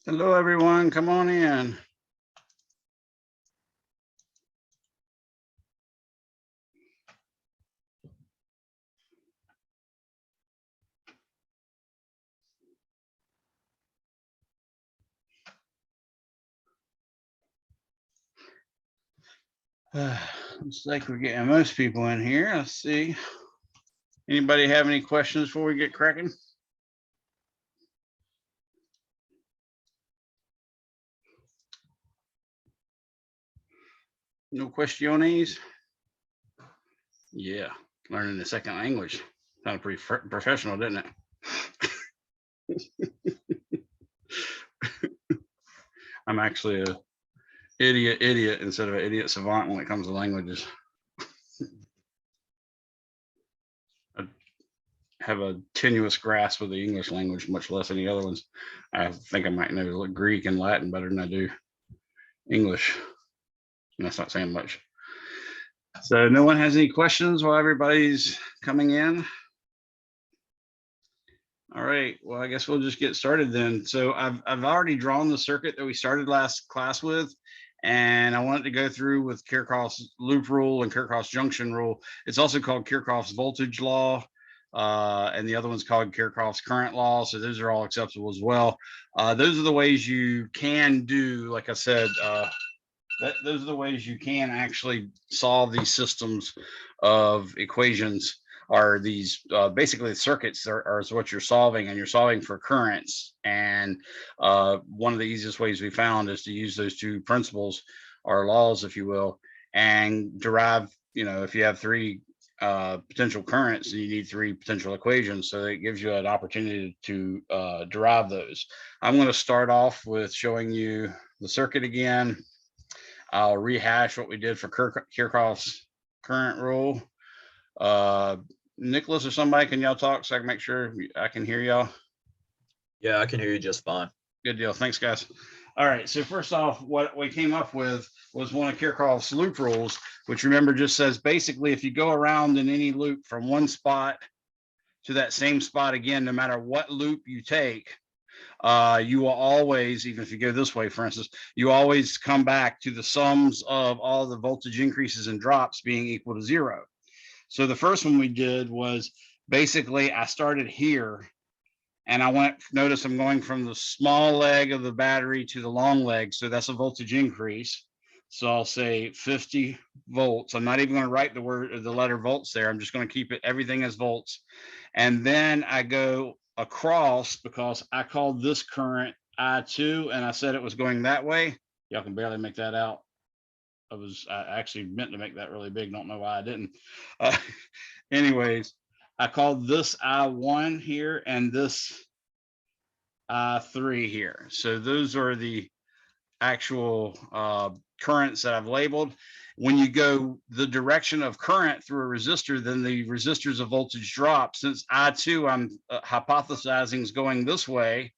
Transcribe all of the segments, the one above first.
Hello, everyone. Come on in. Looks like we're getting most people in here. Let's see. Anybody have any questions before we get cracking? No questiones? Yeah, learning a second language. Sounded pretty professional, didn't it? I'm actually a idiot instead of an idiot savant when it comes to languages. I have a tenuous grasp of the English language, much less any other ones. I think I might know Greek and Latin better than I do English. And that's not saying much. So no one has any questions while everybody's coming in? All right, well, I guess we'll just get started then. So I've already drawn the circuit that we started last class with, and I wanted to go through with Kirchhoffs loop rule and Kirchhoffs junction rule. It's also called Kirchhoffs voltage law, and the other one's called Kirchhoffs current law. So those are all acceptable as well. Those are the ways you can do, like I said, those are the ways you can actually solve these systems of equations. Are these basically the circuits are what you're solving, and you're solving for currents. And one of the easiest ways we found is to use those two principles, or laws, if you will, and derive, if you have three potential currents, and you need three potential equations. So it gives you an opportunity to derive those. I'm going to start off with showing you the circuit again. I'll rehash what we did for Kirchhoffs current rule. Nicholas or somebody, can y'all talk so I can make sure I can hear y'all? Yeah, I can hear you just fine. Good deal. Thanks, guys. All right. So first off, what we came up with was one of Kirchhoffs loop rules, which, remember, just says basically if you go around in any loop from one spot to that same spot again, no matter what loop you take, you will always, even if you go this way, for instance, you always come back to the sums of all the voltage increases and drops being equal to 0. So the first one we did was basically I started here, and I notice I'm going from the small leg of the battery to the long leg. So that's a voltage increase. So I'll say 50 volts. I'm not even going to write the letter volts there. I'm just going to keep everything as volts. And then I go across, because I called this current I2, and I said it was going that way. Y'all can barely make that out. I actually meant to make that really big. Don't know why I didn't. Anyways, I called this I1 here and this I3 here. So those are the actual currents that I've labeled. When you go the direction of current through a resistor, then the resistors of voltage drop. Since I2, I'm hypothesizing is going this way,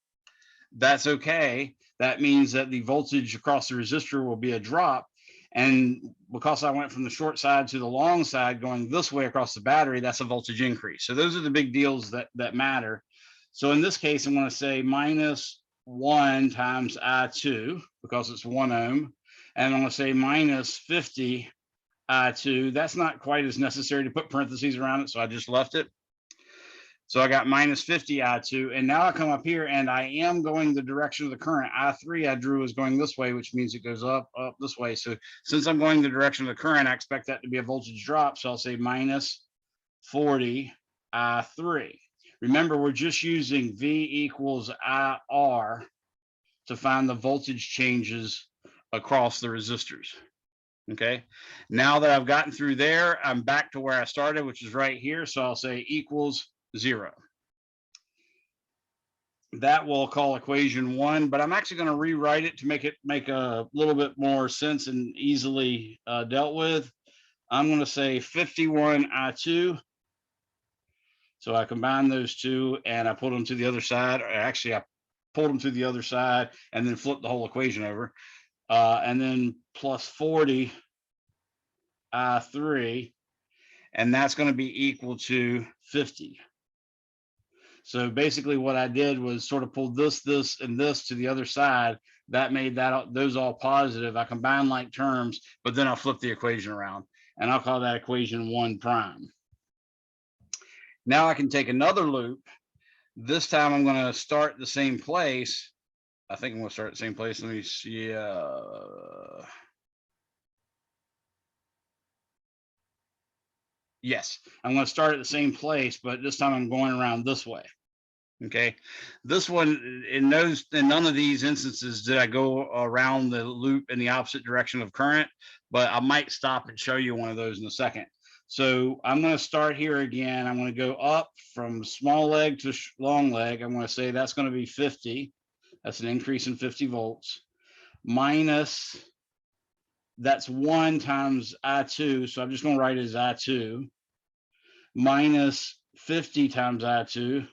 that's okay. That means that the voltage across the resistor will be a drop. And because I went from the short side to the long side going this way across the battery, that's a voltage increase. So those are the big deals that matter. So in this case, I'm going to say -1 times I2, because it's 1 ohm. And I'm going to say minus 50 I2. That's not quite as necessary to put parentheses around it, so I just left it. So I got minus 50 I2, and now I come up here and I am going the direction of the current. I3 I drew is going this way, which means it goes up this way. So since I'm going the direction of the current, I expect that to be a voltage drop. So I'll say minus 40 I3. Remember, we're just using V equals IR to find the voltage changes across the resistors. Okay, now that I've gotten through there, I'm back to where I started, which is right here. So I'll say equals 0. That we'll call equation 1, but I'm actually going to rewrite it to make it make a little bit more sense and easily dealt with. I'm going to say 51 I2. So I combine those two and I put them to the other side. Or actually, I pulled them to the other side and then flip the whole equation over. And then plus 40 I3. And that's going to be equal to 50. So basically what I did was sort of pull this, this, and this to the other side. That made those all positive. I combined like terms, but then I'll flip the equation around and I'll call that equation 1 prime. Now I can take another loop. This time I'm going to start the same place. I think I'm going to start at the same place. Let me see. Yes, I'm going to start at the same place, but this time I'm going around this way. Okay, this one, in none of these instances did I go around the loop in the opposite direction of current, but I might stop and show you one of those in a second. So I'm going to start here again. I'm going to go up from small leg to long leg. I'm going to say that's going to be 50. That's an increase in 50 volts. Minus, that's 1 times I2. So I'm just going to write it as I2. Minus 50 times I2.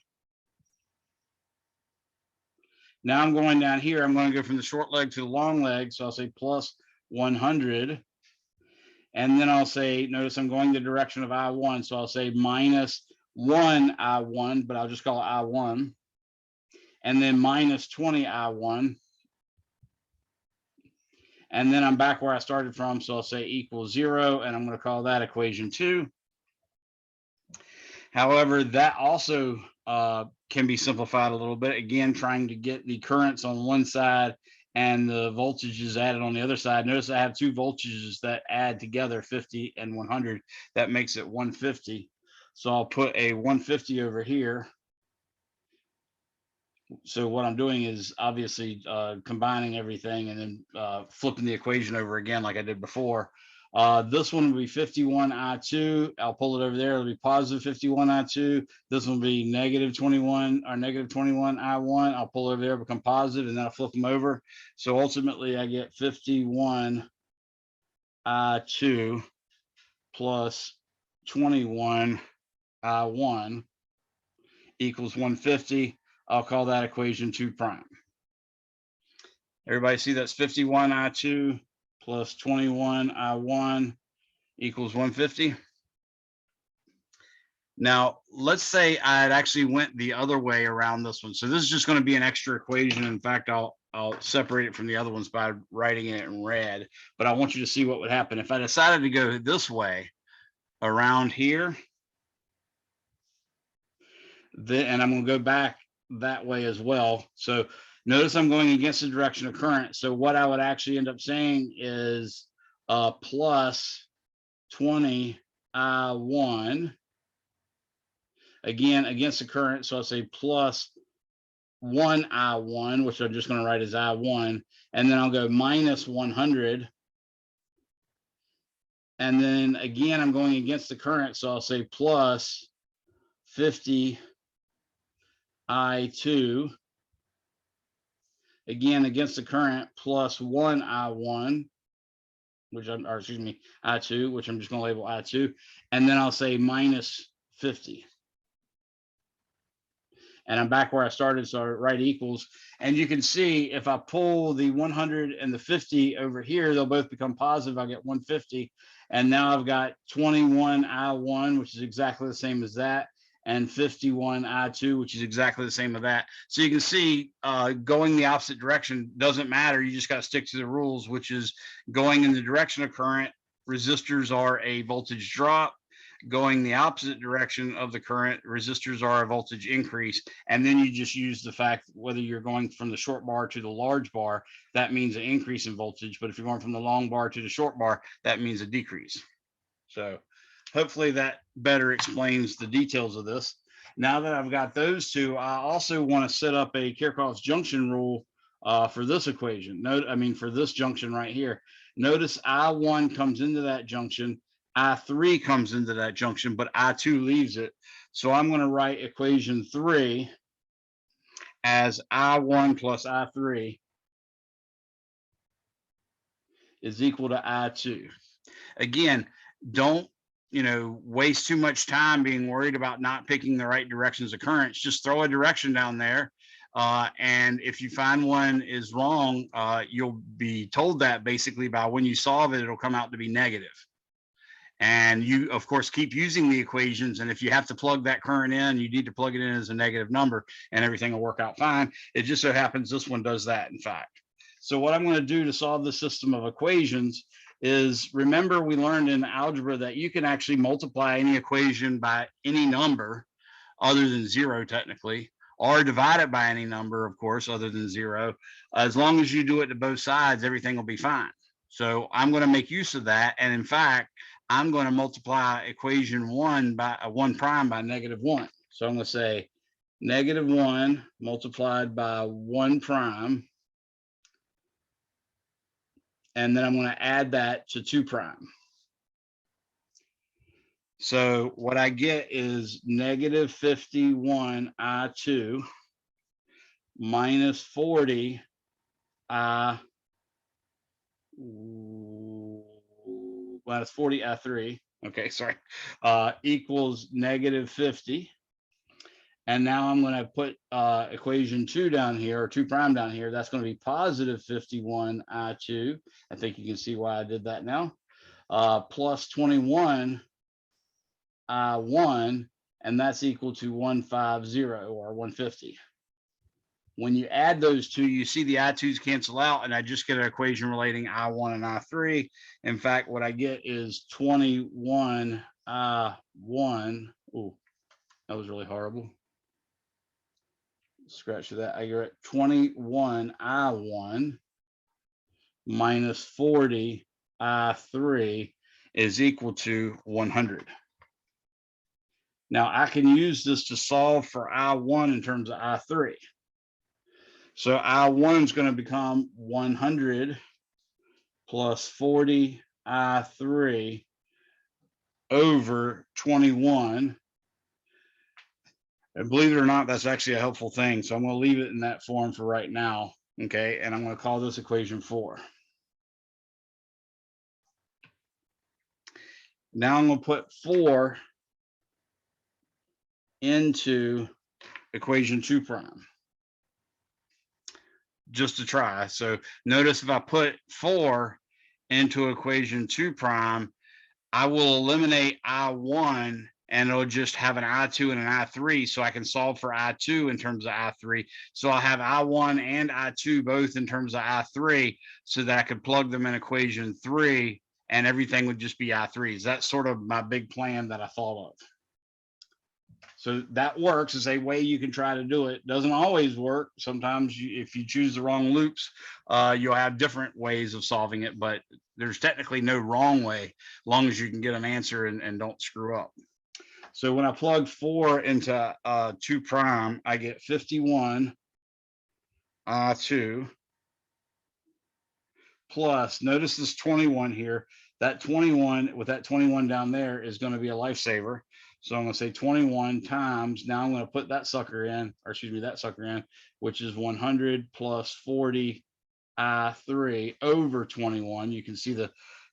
Now I'm going down here. I'm going to go from the short leg to the long leg. So I'll say plus 100. And then I'll say, notice I'm going the direction of I1. So I'll say minus 1 I1, but I'll just call it I1. And then minus 20 I1. And then I'm back where I started from. So I'll say equals 0. And I'm going to call that equation 2. However, that also can be simplified a little bit. Again, trying to get the currents on one side and the voltages added on the other side. Notice I have 2 voltages that add together, 50 and 100. That makes it 150. So I'll put a 150 over here. So what I'm doing is obviously combining everything and then flipping the equation over again like I did before. This one will be 51 I2. I'll pull it over there. It'll be positive 51 I2. This one will be negative 21 or negative 21 I1. I'll pull it over there, become positive, and then I'll flip them over. So ultimately I get 51 I2 plus 21 I1 equals 150. I'll call that equation 2 prime. Everybody see that's 51 I2 plus 21 I1 equals 150. Now, let's say I had actually went the other way around this one. So this is just going to be an extra equation. In fact, I'll separate it from the other ones by writing it in red. But I want you to see what would happen if I decided to go this way around here. And I'm going to go back that way as well. So notice I'm going against the direction of current. So what I would actually end up saying is plus 20 I1. Again, against the current. So I'll say plus 1 I1, which I'm just going to write as I1. And then I'll go minus 100. And then again, I'm going against the current. So I'll say plus 50 I2. Again, against the current, plus 1 I1, I2, which I'm just going to label I2. And then I'll say minus 50. And I'm back where I started, so I write equals. And you can see if I pull the 100 and the 50 over here, they'll both become positive. I'll get 150. And now I've got 21 I1, which is exactly the same as that, and 51 I2, which is exactly the same as that. So you can see going the opposite direction doesn't matter. You just got to stick to the rules, which is going in the direction of current. Resistors are a voltage drop. Going the opposite direction of the current, resistors are a voltage increase. And then you just use the fact whether you're going from the short bar to the large bar, that means an increase in voltage. But if you're going from the long bar to the short bar, that means a decrease. So hopefully that better explains the details of this. Now that I've got those two, I also want to set up a Kirchhoffs junction rule for this equation. For this junction right here. Notice I1 comes into that junction. I3 comes into that junction, but I2 leaves it. So I'm going to write equation 3 as I1 plus I3 is equal to I2. Again, don't waste too much time being worried about not picking the right directions of currents. Just throw a direction down there. And if you find one is wrong, you'll be told that basically by when you solve it, it'll come out to be negative. And you, of course, keep using the equations. And if you have to plug that current in, you need to plug it in as a negative number and everything will work out fine. It just so happens this one does that, in fact. So what I'm going to do to solve the system of equations is, remember we learned in algebra that you can actually multiply any equation by any number other than zero technically, or divide it by any number, of course, other than zero. As long as you do it to both sides, everything will be fine. So I'm going to make use of that. And in fact, I'm going to multiply equation 1 by 1 prime by -1. So I'm going to say -1 multiplied by 1 prime. And then I'm going to add that to 2 prime. So what I get is -51 I2 minus 40 I, minus 40 I3. Okay, sorry, equals -50. And now I'm going to put equation 2 down here, or 2 prime down here. That's going to be positive 51 I2. I think you can see why I did that now. Plus 21 I1, and that's equal to 150 or 150. When you add those two, you see the I2s cancel out, and I just get an equation relating I1 and I3. In fact, what I get is 21 I1. Oh, that was really horrible. Scratch that. I get 21 I1 minus 40 I3 is equal to 100. Now I can use this to solve for I1 in terms of I3. So I1 is going to become 100 plus 40 I3 over 21. And believe it or not, that's actually a helpful thing. So I'm going to leave it in that form for right now. Okay, and I'm going to call this equation 4. Now I'm going to put 4 into equation 2 prime, just to try. So notice if I put 4 into equation 2 prime, I will eliminate I1 and it'll just have an I2 and an I3. So I can solve for I2 in terms of I3. So I'll have I1 and I2 both in terms of I3, so that I could plug them in equation 3 and everything would just be I3s. That's sort of my big plan that I thought of. So that works as a way you can try to do it. Doesn't always work. Sometimes if you choose the wrong loops, you'll have different ways of solving it, but there's technically no wrong way, as long as you can get an answer and don't screw up. So when I plug 4 into 2 prime, I get 51 I2 plus, notice this 21 here. That 21 with that 21 down there is going to be a lifesaver. So I'm going to say 21 times, now I'm going to put that sucker in, or excuse me, that sucker in, which is 100 plus 40 I3 over 21. You can see the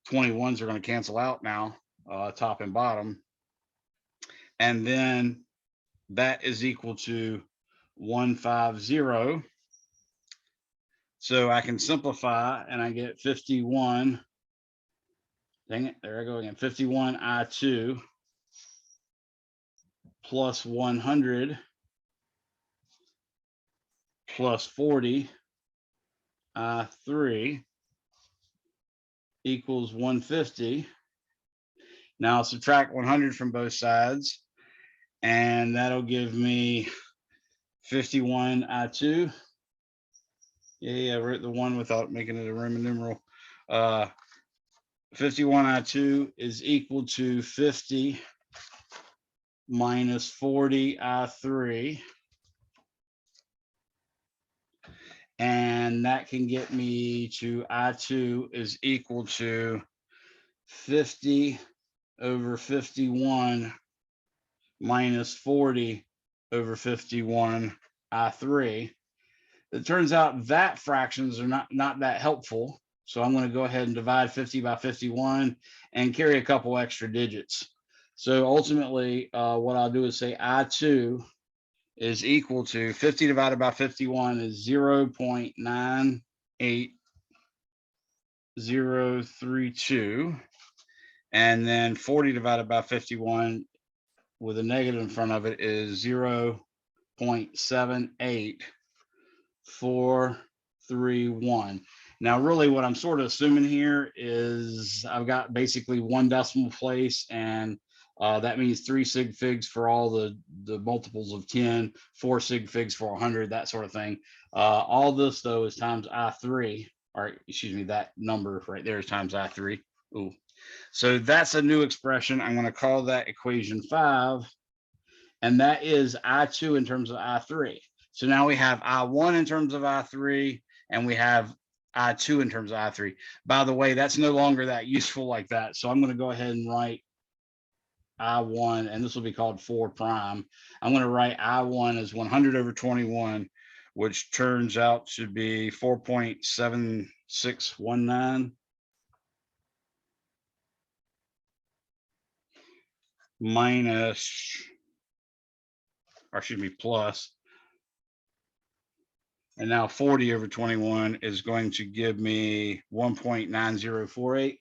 21s are going to cancel out now, top and bottom. And then that is equal to 150. So I can simplify and I get 51. Dang it, there I go again. 51 I2 plus 100 plus 40 I3 equals 150. Now I'll subtract 100 from both sides, and that'll give me 51 I2. Yeah, I wrote the 1 without making it a Roman numeral. 51 I2 is equal to 50 minus 40 I3. And that can get me to I2 is equal to 50 over 51 minus 40 over 51 I3. It turns out that fractions are not that helpful. So I'm going to go ahead and divide 50 by 51 and carry a couple extra digits. So ultimately, what I'll do is say I2 is equal to 50 divided by 51 is 0.98032. And then 40 divided by 51 with a negative in front of it is 0.78431. Now, really what I'm sort of assuming here is I've got basically one decimal place, and that means 3 sig figs for all the multiples of 10, 4 sig figs for 100, that sort of thing. All this though is times I3, or excuse me, that number right there is times I3. Ooh. So that's a new expression. I'm going to call that equation 5. And that is I2 in terms of I3. So now we have I1 in terms of I3, and we have I2 in terms of I3. By the way, that's no longer that useful like that. So I'm going to go ahead and write I1, and this will be called 4 prime. I'm going to write I1 as 100 over 21, which turns out to be 4.7619 minus, or excuse me, plus. And now 40 over 21 is going to give me 1.9048.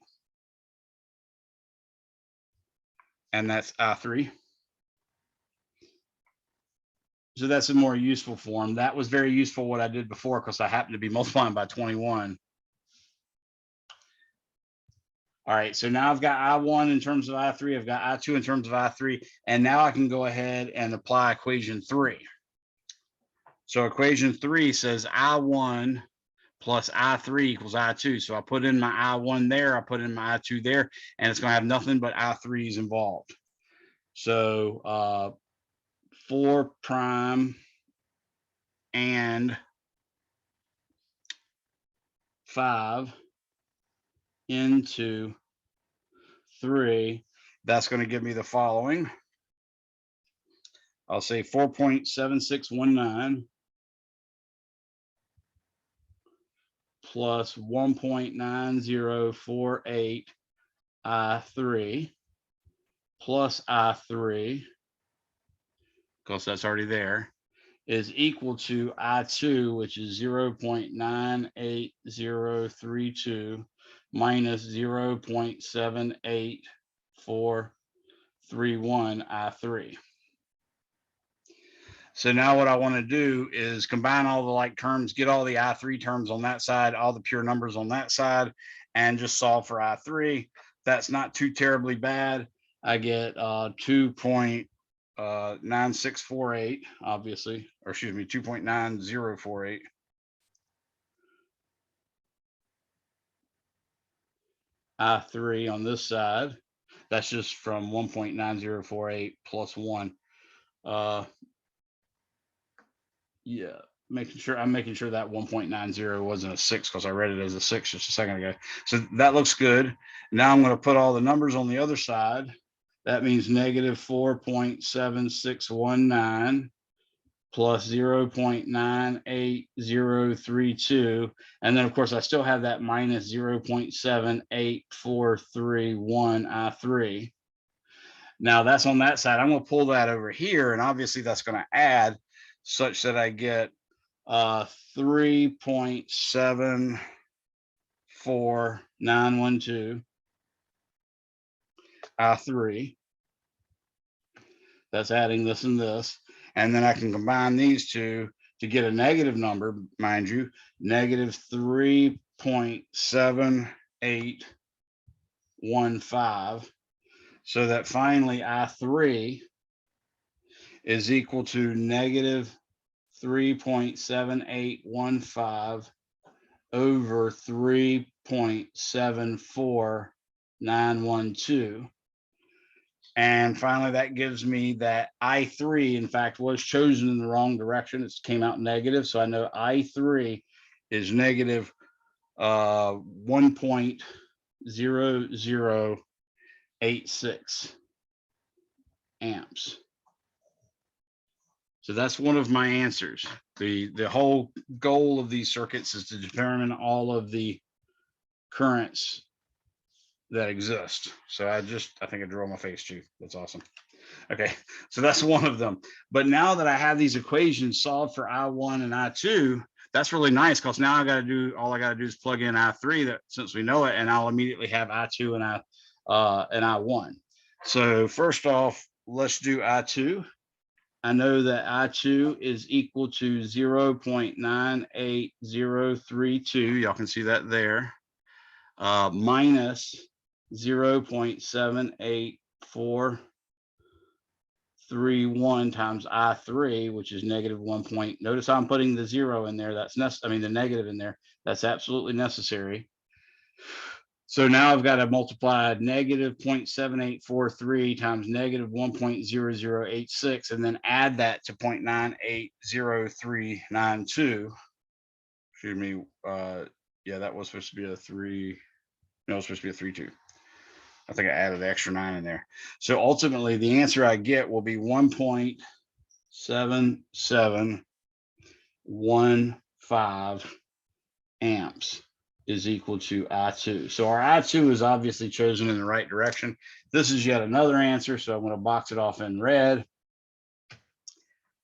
And that's I3. So that's a more useful form. That was very useful what I did before because I happened to be multiplying by 21. All right, so now I've got I1 in terms of I3, I've got I2 in terms of I3, and now I can go ahead and apply equation 3. So equation 3 says I1 plus I3 equals I2. So I put in my I1 there, I put in my I2 there, and it's going to have nothing but I3s involved. So 4 prime and 5 into 3, that's going to give me the following. I'll say 4.7619 plus 1.9048 I3 plus I3, because that's already there, is equal to I2, which is 0.98032 minus 0.78431 I3. So now what I want to do is combine all the like terms, get all the I3 terms on that side, all the pure numbers on that side, and just solve for I3. That's not too terribly bad. I get 2.9648, obviously, or excuse me, 2.9048. I3 on this side. That's just from 1.9048 plus 1. Yeah, I'm making sure that 1.90 wasn't a 6 because I read it as a 6 just a second ago. So that looks good. Now I'm going to put all the numbers on the other side. That means negative 4.7619 plus 0.98032. And then, of course, I still have that minus 0.78431 I3. Now that's on that side. I'm going to pull that over here, and obviously that's going to add such that I get 3.74912 I3. That's adding this and this. And then I can combine these two to get a negative number, mind you, negative 3.7815. So that finally I3 is equal to negative 3.7815 over 3.74912. And finally, that gives me that I3, in fact, was chosen in the wrong direction. It came out negative. So I know I3 is negative 1.0086 amps. So that's one of my answers. The whole goal of these circuits is to determine all of the currents that exist. So I think I drew on my face too. That's awesome. Okay, so that's one of them. But now that I have these equations solved for I1 and I2, that's really nice because now all I got to do is plug in I3, that since we know it, and I'll immediately have I2 and and I1. So first off, let's do I2. I know that I2 is equal to 0.98032. Y'all can see that there. Minus 0.78431 times I3, which is negative 1 point. Notice how I'm putting the 0 in there. That's the negative in there. That's absolutely necessary. So now I've got to multiply negative 0.7843 times negative 1.0086 and then add that to 0.980392. Excuse me. Yeah, that was supposed to be a 3. No, it's supposed to be a 3.2. I think I added the extra 9 in there. So ultimately, the answer I get will be 1.7715 amps is equal to I2. So our I2 is obviously chosen in the right direction. This is yet another answer, so I'm going to box it off in red.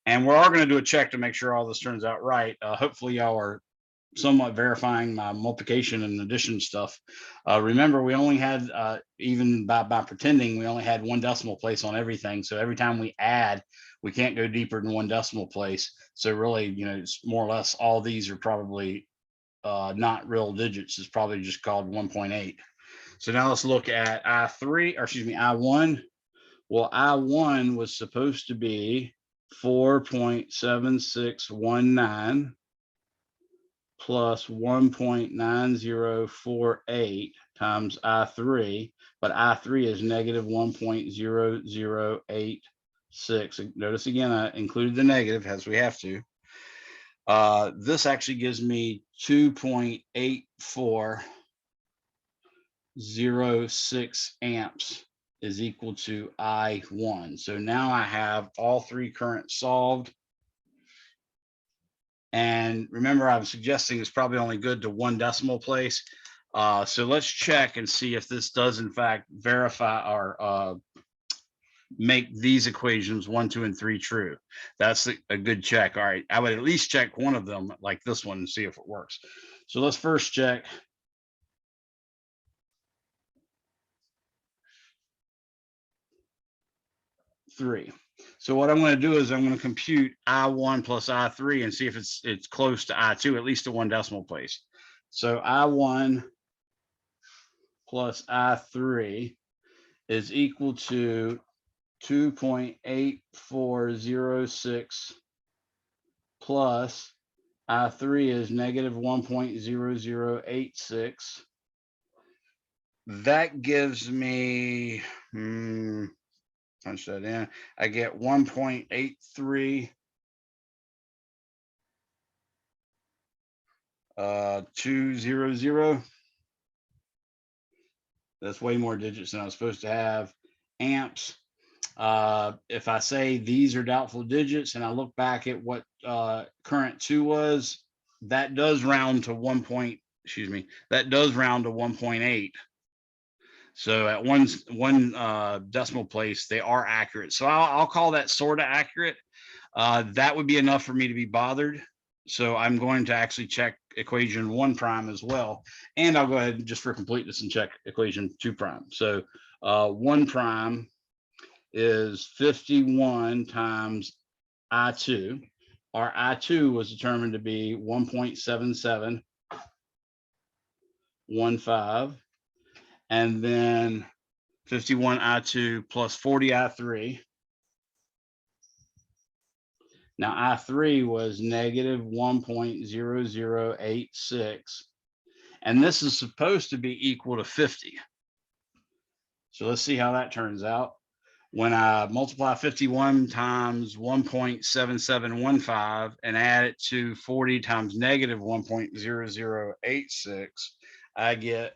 And we're all going to do a check to make sure all this turns out right. Hopefully y'all are somewhat verifying my multiplication and addition stuff. Remember, we only had, even by pretending, we only had 1 decimal place on everything. So every time we add, we can't go deeper than 1 decimal place. So really, it's more or less all these are probably not real digits. It's probably just called 1.8. So now let's look at I1. Well, I1 was supposed to be 4.7619 plus 1.9048 times I3, but I3 is negative 1.0086. Notice again, I included the negative as we have to. This actually gives me 2.8406 amps is equal to I1. So now I have all 3 currents solved. And remember, I'm suggesting it's probably only good to 1 decimal place. So let's check and see if this does in fact verify or make these equations 1, 2, and 3 true. That's a good check. All right, I would at least check one of them like this one and see if it works. So let's first check. Three. So what I'm going to do is I'm going to compute I1 plus I3 and see if it's close to I2, at least to 1 decimal place. So I1 plus I3 is equal to 2.8406 plus I3 is negative 1.0086. That gives me, punch that in, I get 1.83 200. That's way more digits than I was supposed to have. Amps. If I say these are doubtful digits and I look back at what current 2 was, that does round to 1.8. So at one decimal place, they are accurate. So I'll call that sort of accurate. That would be enough for me to be bothered. So I'm going to actually check equation 1 prime as well. And I'll go ahead just for completeness and check equation 2 prime. So 1 prime is 51 times I2. Our I2 was determined to be 1.7715. And then 51 I2 plus 40 I3. Now I3 was negative 1.0086. And this is supposed to be equal to 50. So let's see how that turns out. When I multiply 51 times 1.7715 and add it to 40 times negative 1.0086, I get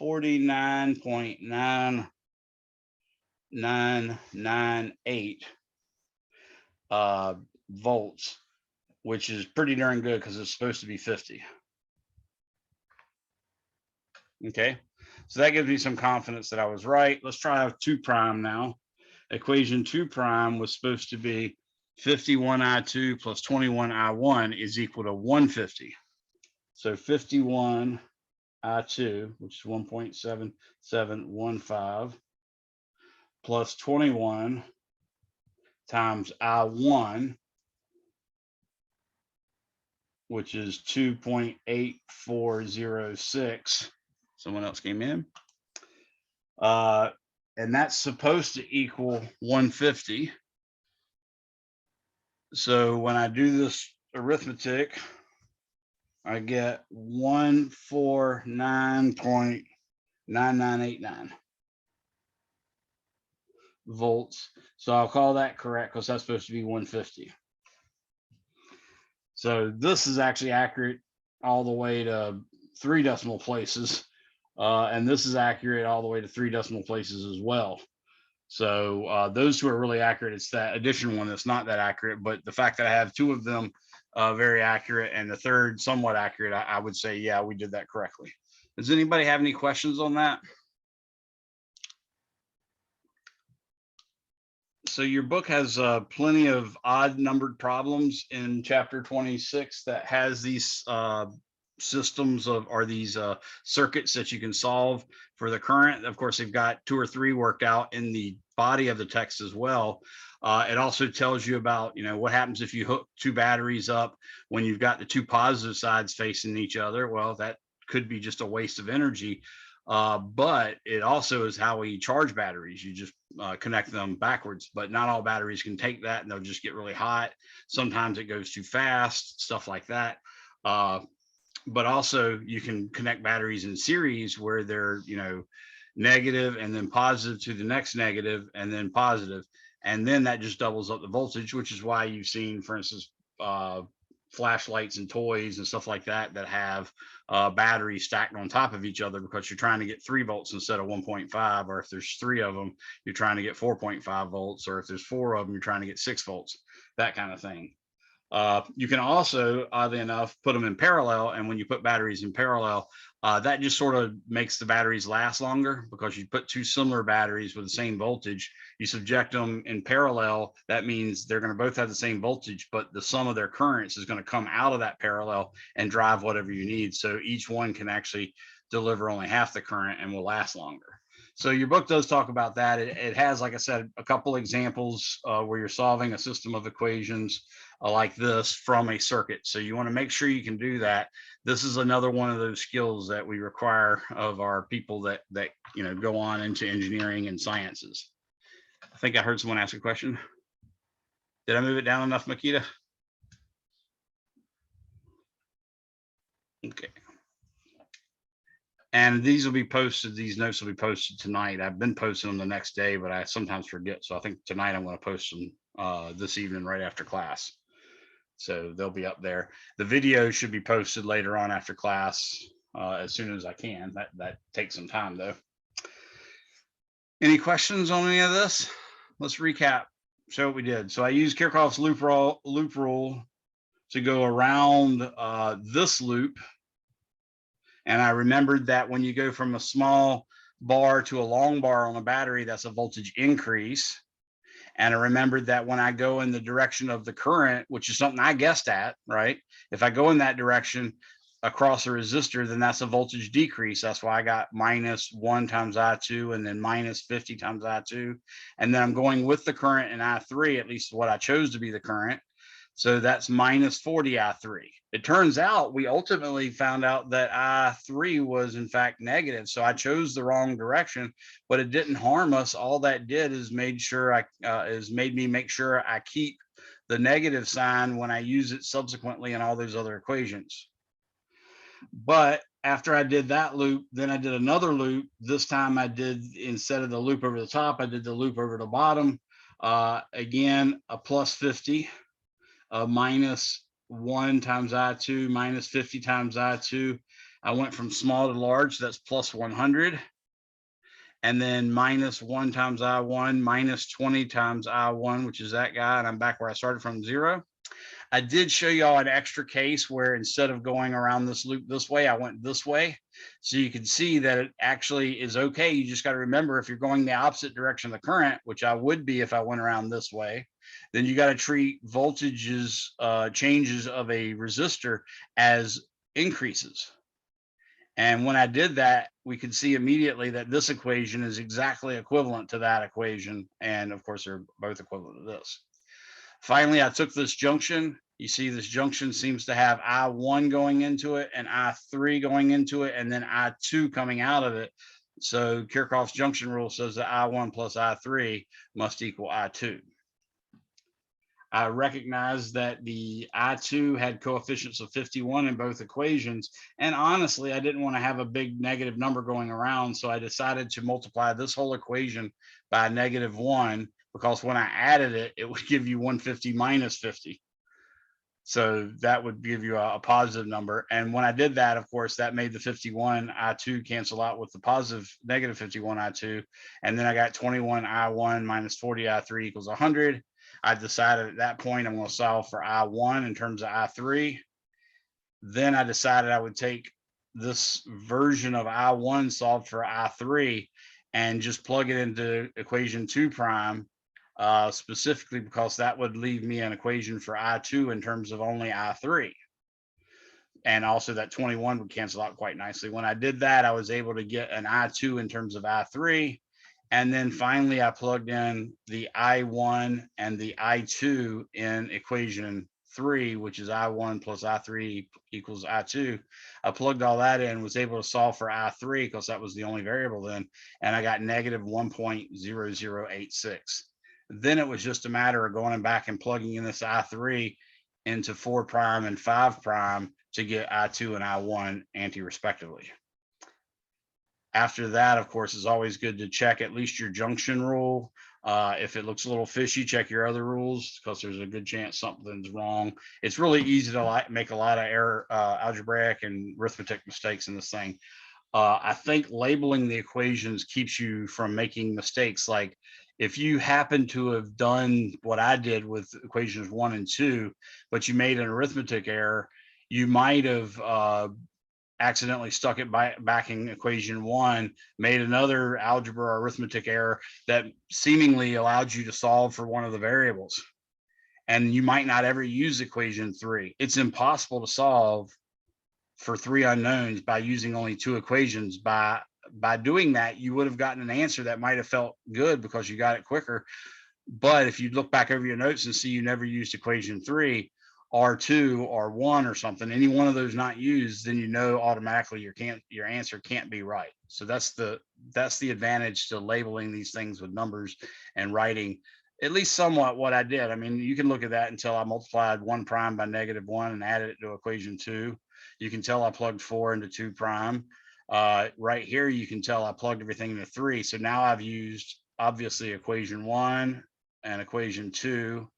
49.998 volts, which is pretty darn good because it's supposed to be 50. Okay, so that gives me some confidence that I was right. Let's try 2 prime now. Equation 2 prime was supposed to be 51 I2 plus 21 I1 is equal to 150. So 51 I2, which is 1.7715, plus 21 times I1, which is 2.8406. Someone else came in. And that's supposed to equal 150. So when I do this arithmetic, I get 149.9989 volts. So I'll call that correct because that's supposed to be 150. So this is actually accurate all the way to 3 decimal places. And this is accurate all the way to 3 decimal places as well. So those two are really accurate. It's that addition one that's not that accurate, but the fact that I have 2 of them very accurate and the third somewhat accurate, I would say, yeah, we did that correctly. Does anybody have any questions on that? So your book has plenty of odd numbered problems in chapter 26 that has these systems of, or these circuits that you can solve for the current. Of course, they've got 2 or 3 worked out in the body of the text as well. It also tells you about, what happens if you hook 2 batteries up when you've got the 2 positive sides facing each other. Well, that could be just a waste of energy. But it also is how we charge batteries. You just connect them backwards, but not all batteries can take that, and they'll just get really hot. Sometimes it goes too fast, stuff like that. But also you can connect batteries in series where they're, negative and then positive to the next negative and then positive. And then that just doubles up the voltage, which is why you've seen, for instance, flashlights and toys and stuff like that that have batteries stacked on top of each other, because you're trying to get 3 volts instead of 1.5, or if there's 3 of them, you're trying to get 4.5 volts, or if there's 4 of them, you're trying to get 6 volts, that kind of thing. You can also, oddly enough, put them in parallel, and when you put batteries in parallel, that just sort of makes the batteries last longer, because you put 2 similar batteries with the same voltage, you subject them in parallel. That means they're going to both have the same voltage, but the sum of their currents is going to come out of that parallel and drive whatever you need. So each one can actually deliver only half the current and will last longer. So your book does talk about that. It has, like I said, a couple examples where you're solving a system of equations like this from a circuit. So you want to make sure you can do that. This is another one of those skills that we require of our people that go on into engineering and sciences. I think I heard someone ask a question. Did I move it down enough, Makita? Okay. And these will be posted, these notes will be posted tonight. I've been posting them the next day, but I sometimes forget. So I think tonight I'm going to post them this evening right after class. So they'll be up there. The video should be posted later on after class as soon as I can. That takes some time though. Any questions on any of this? Let's recap, show what we did. So I used Kirchhoffs loop rule to go around this loop. And I remembered that when you go from a small bar to a long bar on a battery, that's a voltage increase. And I remembered that when I go in the direction of the current, which is something I guessed at, right? If I go in that direction across a resistor, then that's a voltage decrease. That's why I got -1 times I2 and then -50 times I2. And then I'm going with the current in I3, at least what I chose to be the current. So that's -40 I3. It turns out we ultimately found out that I3 was in fact negative. So I chose the wrong direction, but it didn't harm us. All that did is made me make sure I keep the negative sign when I use it subsequently in all those other equations. But after I did that loop, then I did another loop. This time I did, instead of the loop over the top, I did the loop over the bottom. Again, a +50. -1 times I2, -50 times I2. I went from small to large, that's +100. And then -1 times I1, -20 times I1, which is that guy, and I'm back where I started from, 0. I did show y'all an extra case where instead of going around this loop this way, I went this way. So you can see that it actually is okay. You just got to remember, if you're going the opposite direction of the current, which I would be if I went around this way, then you got to treat voltages, changes of a resistor as increases. And when I did that, we could see immediately that this equation is exactly equivalent to that equation. And of course, they're both equivalent to this. Finally, I took this junction. You see this junction seems to have I1 going into it and I3 going into it, and then I2 coming out of it. So Kirchhoffs junction rule says that I1 plus I3 must equal I2. I recognize that the I2 had coefficients of 51 in both equations. And honestly, I didn't want to have a big negative number going around. So I decided to multiply this whole equation by -1, because when I added it, it would give you 150 minus 50. So that would give you a positive number. And when I did that, of course, that made the 51 I2 cancel out with the positive negative 51 I2. And then I got 21 I1 minus 40 I3 equals 100. I decided at that point I'm going to solve for I1 in terms of I3. Then I decided I would take this version of I1 solved for I3 and just plug it into equation 2 prime, specifically because that would leave me an equation for I2 in terms of only I3. And also that 21 would cancel out quite nicely. When I did that, I was able to get an I2 in terms of I3. And then finally, I plugged in the I1 and the I2 in equation 3, which is I1 plus I3 equals I2. I plugged all that in, was able to solve for I3 because that was the only variable then, and I got negative 1.0086. Then it was just a matter of going back and plugging in this I3 into 4 prime and 5 prime to get I2 and I1 anti-respectively. After that, of course, it's always good to check at least your junction rule. If it looks a little fishy, check your other rules, because there's a good chance something's wrong. It's really easy to make a lot of error, algebraic and arithmetic mistakes in this thing. I think labeling the equations keeps you from making mistakes. Like if you happen to have done what I did with equations 1 and 2, but you made an arithmetic error, you might have accidentally stuck it back in equation 1, made another algebra or arithmetic error that seemingly allowed you to solve for one of the variables. And you might not ever use equation 3. It's impossible to solve for 3 unknowns by using only 2 equations. By doing that, you would have gotten an answer that might have felt good because you got it quicker. But if you look back over your notes and see you never used equation 3, R2 or 1 or something, any one of those not used, then you know automatically your answer can't be right. So that's the advantage to labeling these things with numbers and writing at least somewhat what I did. I mean, you can look at that until I multiplied 1 prime by -1 and added it to equation 2. You can tell I plugged 4 into 2 prime. Right here, you can tell I plugged everything into 3. So now I've used obviously equation 1 and equation 2.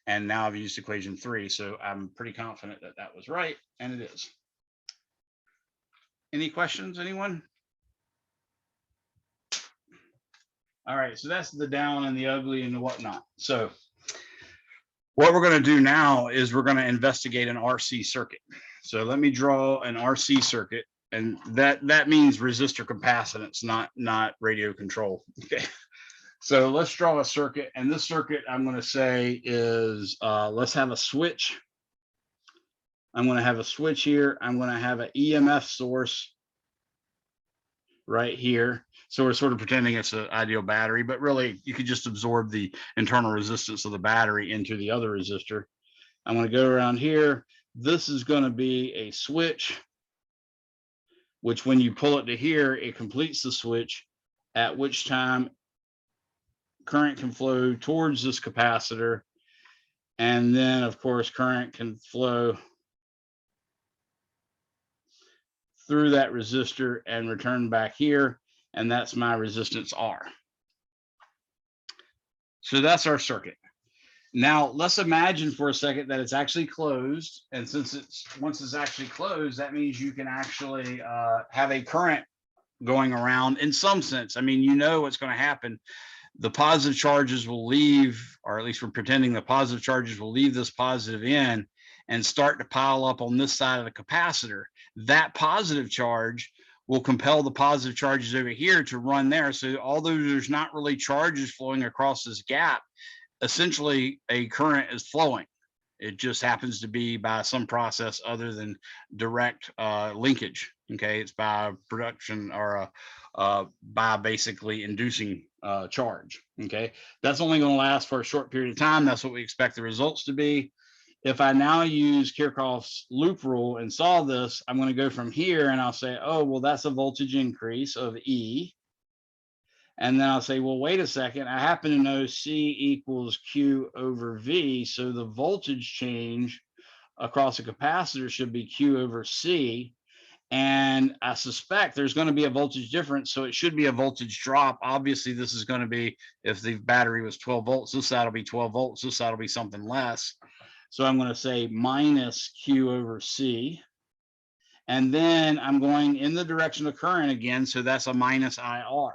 And now I've used equation 3. So I'm pretty confident that that was right, and it is. Any questions, anyone? All right, so that's the down and the ugly and the whatnot. So what we're going to do now is we're going to investigate an RC circuit. So let me draw an RC circuit, and that means resistor capacitance, not radio control. Okay. So let's draw a circuit, and this circuit I'm going to say is, let's have a switch. I'm going to have a switch here. I'm going to have an EMF source right here. So we're sort of pretending it's an ideal battery, but really you could just absorb the internal resistance of the battery into the other resistor. I'm going to go around here. This is going to be a switch, which when you pull it to here, it completes the switch, at which time current can flow towards this capacitor, and then of course current can flow through that resistor and return back here, and that's my resistance R. So that's our circuit. Now let's imagine for a second that it's actually closed, and since once it's actually closed, that means you can actually have a current going around in some sense. I mean, you know what's going to happen. The positive charges will leave, or at least we're pretending the positive charges will leave this positive end and start to pile up on this side of the capacitor. That positive charge will compel the positive charges over here to run there. So although there's not really charges flowing across this gap, essentially a current is flowing. It just happens to be by some process other than direct linkage. Okay, it's by production or by basically inducing charge. Okay, that's only going to last for a short period of time. That's what we expect the results to be. If I now use Kirchhoffs loop rule and solve this, I'm going to go from here and I'll say, oh, well, that's a voltage increase of E. And then I'll say, well, wait a second. I happen to know C equals Q over V. So the voltage change across a capacitor should be Q over C. And I suspect there's going to be a voltage difference. So it should be a voltage drop. Obviously, this is going to be, if the battery was 12 volts, this side will be 12 volts. This side will be something less. So I'm going to say minus Q over C. And then I'm going in the direction of current again. So that's a minus IR.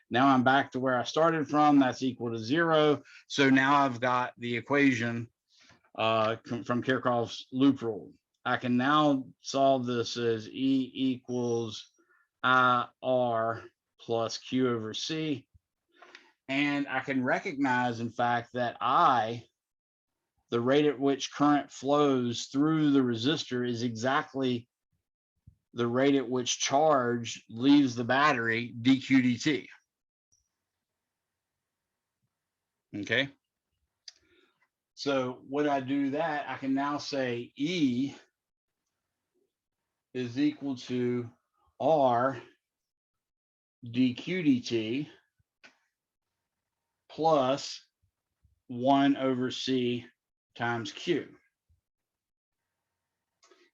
Now I'm back to where I started from. That's equal to 0. So now I've got the equation from Kirchhoffs loop rule. I can now solve this as E equals IR plus Q over C. And I can recognize, in fact, that I, the rate at which current flows through the resistor, is exactly the rate at which charge leaves the battery, dq dt. Okay. So when I do that, I can now say E is equal to R dq dt plus 1 over C times Q.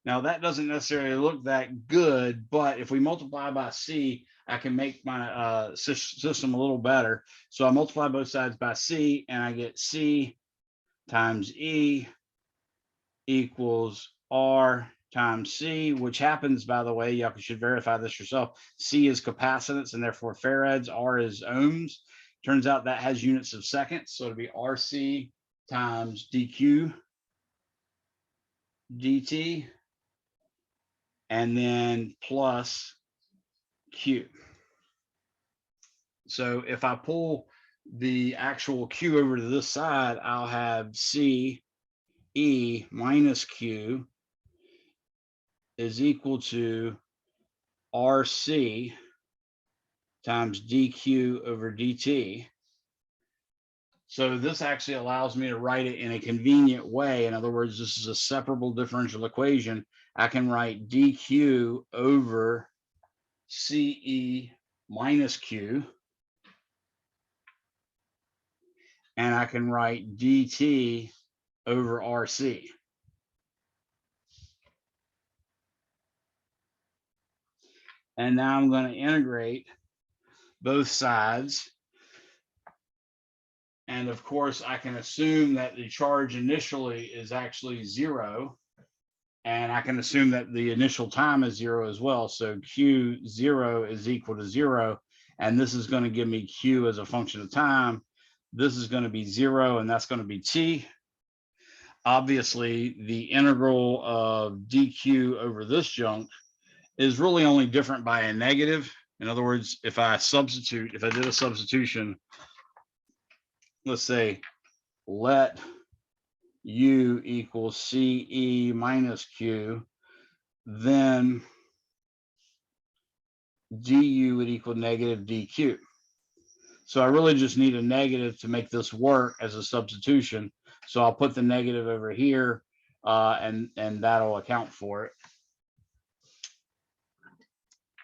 Now that doesn't necessarily look that good, but if we multiply by C, I can make my system a little better. So I multiply both sides by C and I get C times E equals R times C, which happens, by the way, y'all should verify this yourself. C is capacitance and therefore farads, R is ohms. Turns out that has units of seconds. So it'll be RC times dq dt and then plus Q. So if I pull the actual Q over to this side, I'll have C E minus Q is equal to RC times dq over dt. So this actually allows me to write it in a convenient way. In other words, this is a separable differential equation. I can write dq over CE minus Q, and I can write dt over RC. And now I'm going to integrate both sides. And of course, I can assume that the charge initially is actually 0. And I can assume that the initial time is 0 as well. So Q0 is equal to 0. And this is going to give me Q as a function of time. This is going to be 0, and that's going to be T. Obviously, the integral of dq over this junk is really only different by a negative. In other words, if I did a substitution, let's say let U equal CE minus Q, then du would equal negative dq. So I really just need a negative to make this work as a substitution. So I'll put the negative over here and that'll account for it.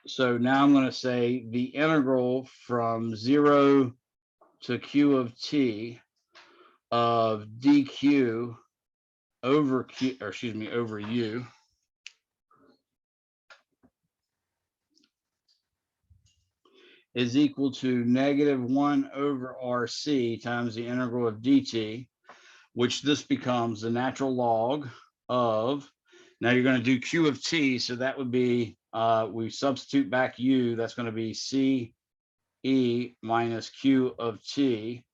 So now I'm going to say the integral from 0 to Q of T of dq over Q, or excuse me, over U is equal to negative 1 over RC times the integral of dt, which this becomes the natural log of, now you're going to do Q of T, so that would be, we substitute back U, that's going to be CE minus Q of T.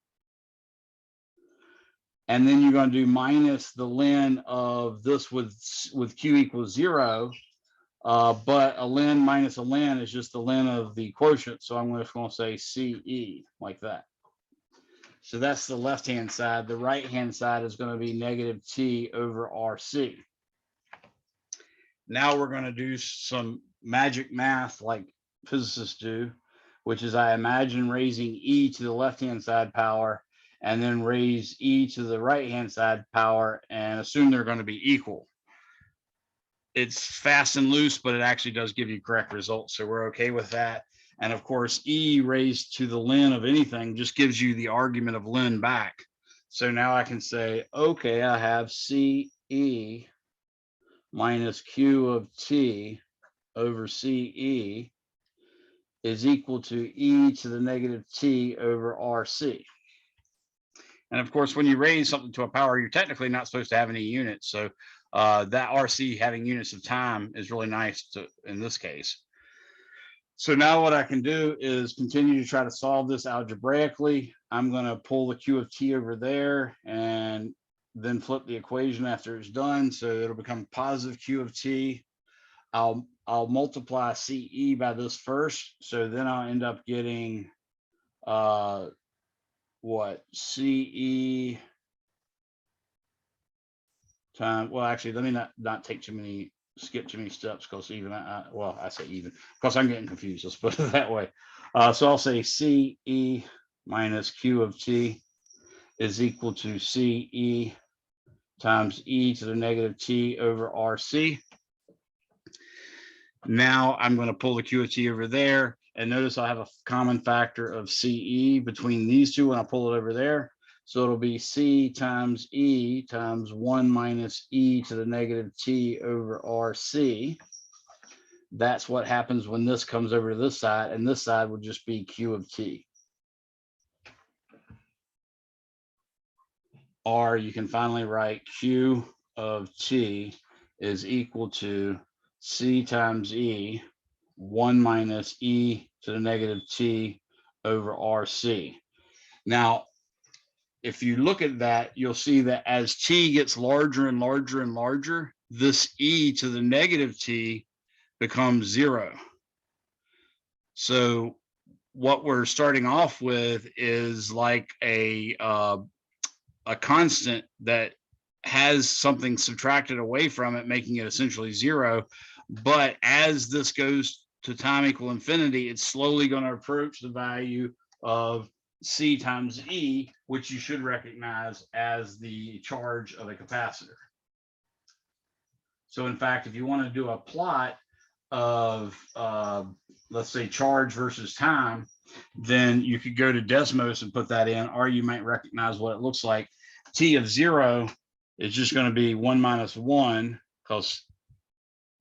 And then you're going to do minus the ln of this with Q equals 0. But a ln minus a ln is just the ln of the quotient. So I'm just going to say CE like that. So that's the left-hand side. The right-hand side is going to be negative T over RC. Now we're going to do some magic math like physicists do, which is I imagine raising E to the left-hand side power and then raise E to the right-hand side power and assume they're going to be equal. It's fast and loose, but it actually does give you correct results. So we're okay with that. And of course, E raised to the ln of anything just gives you the argument of ln back. So now I can say, okay, I have CE minus Q of T over CE is equal to E to the negative T over RC. And of course, when you raise something to a power, you're technically not supposed to have any units. So that RC having units of time is really nice in this case. So now what I can do is continue to try to solve this algebraically. I'm going to pull the Q of T over there and then flip the equation after it's done. So it'll become positive Q of T. I'll multiply CE by this first. So then I'll end up getting what CE time. Well, actually, let me not take skip too many steps because even well, I say even because I'm getting confused. Let's put it that way. So I'll say CE minus Q of T is equal to CE times E to the negative T over RC. Now I'm going to pull the Q of T over there, and notice I have a common factor of CE between these two when I pull it over there. So it'll be C times E times 1 minus E to the negative T over RC. That's what happens when this comes over to this side, and this side would just be Q of T. Or you can finally write Q of T is equal to C times E 1 minus E to the negative T over RC. Now, if you look at that, you'll see that as T gets larger and larger and larger, this E to the negative T becomes 0. So what we're starting off with is like a constant that has something subtracted away from it, making it essentially 0. But as this goes to time equal infinity, it's slowly going to approach the value of C times E, which you should recognize as the charge of a capacitor. So in fact, if you want to do a plot of, let's say, charge versus time, then you could go to Desmos and put that in, or you might recognize what it looks like. T of 0 is just going to be 1 minus 1, because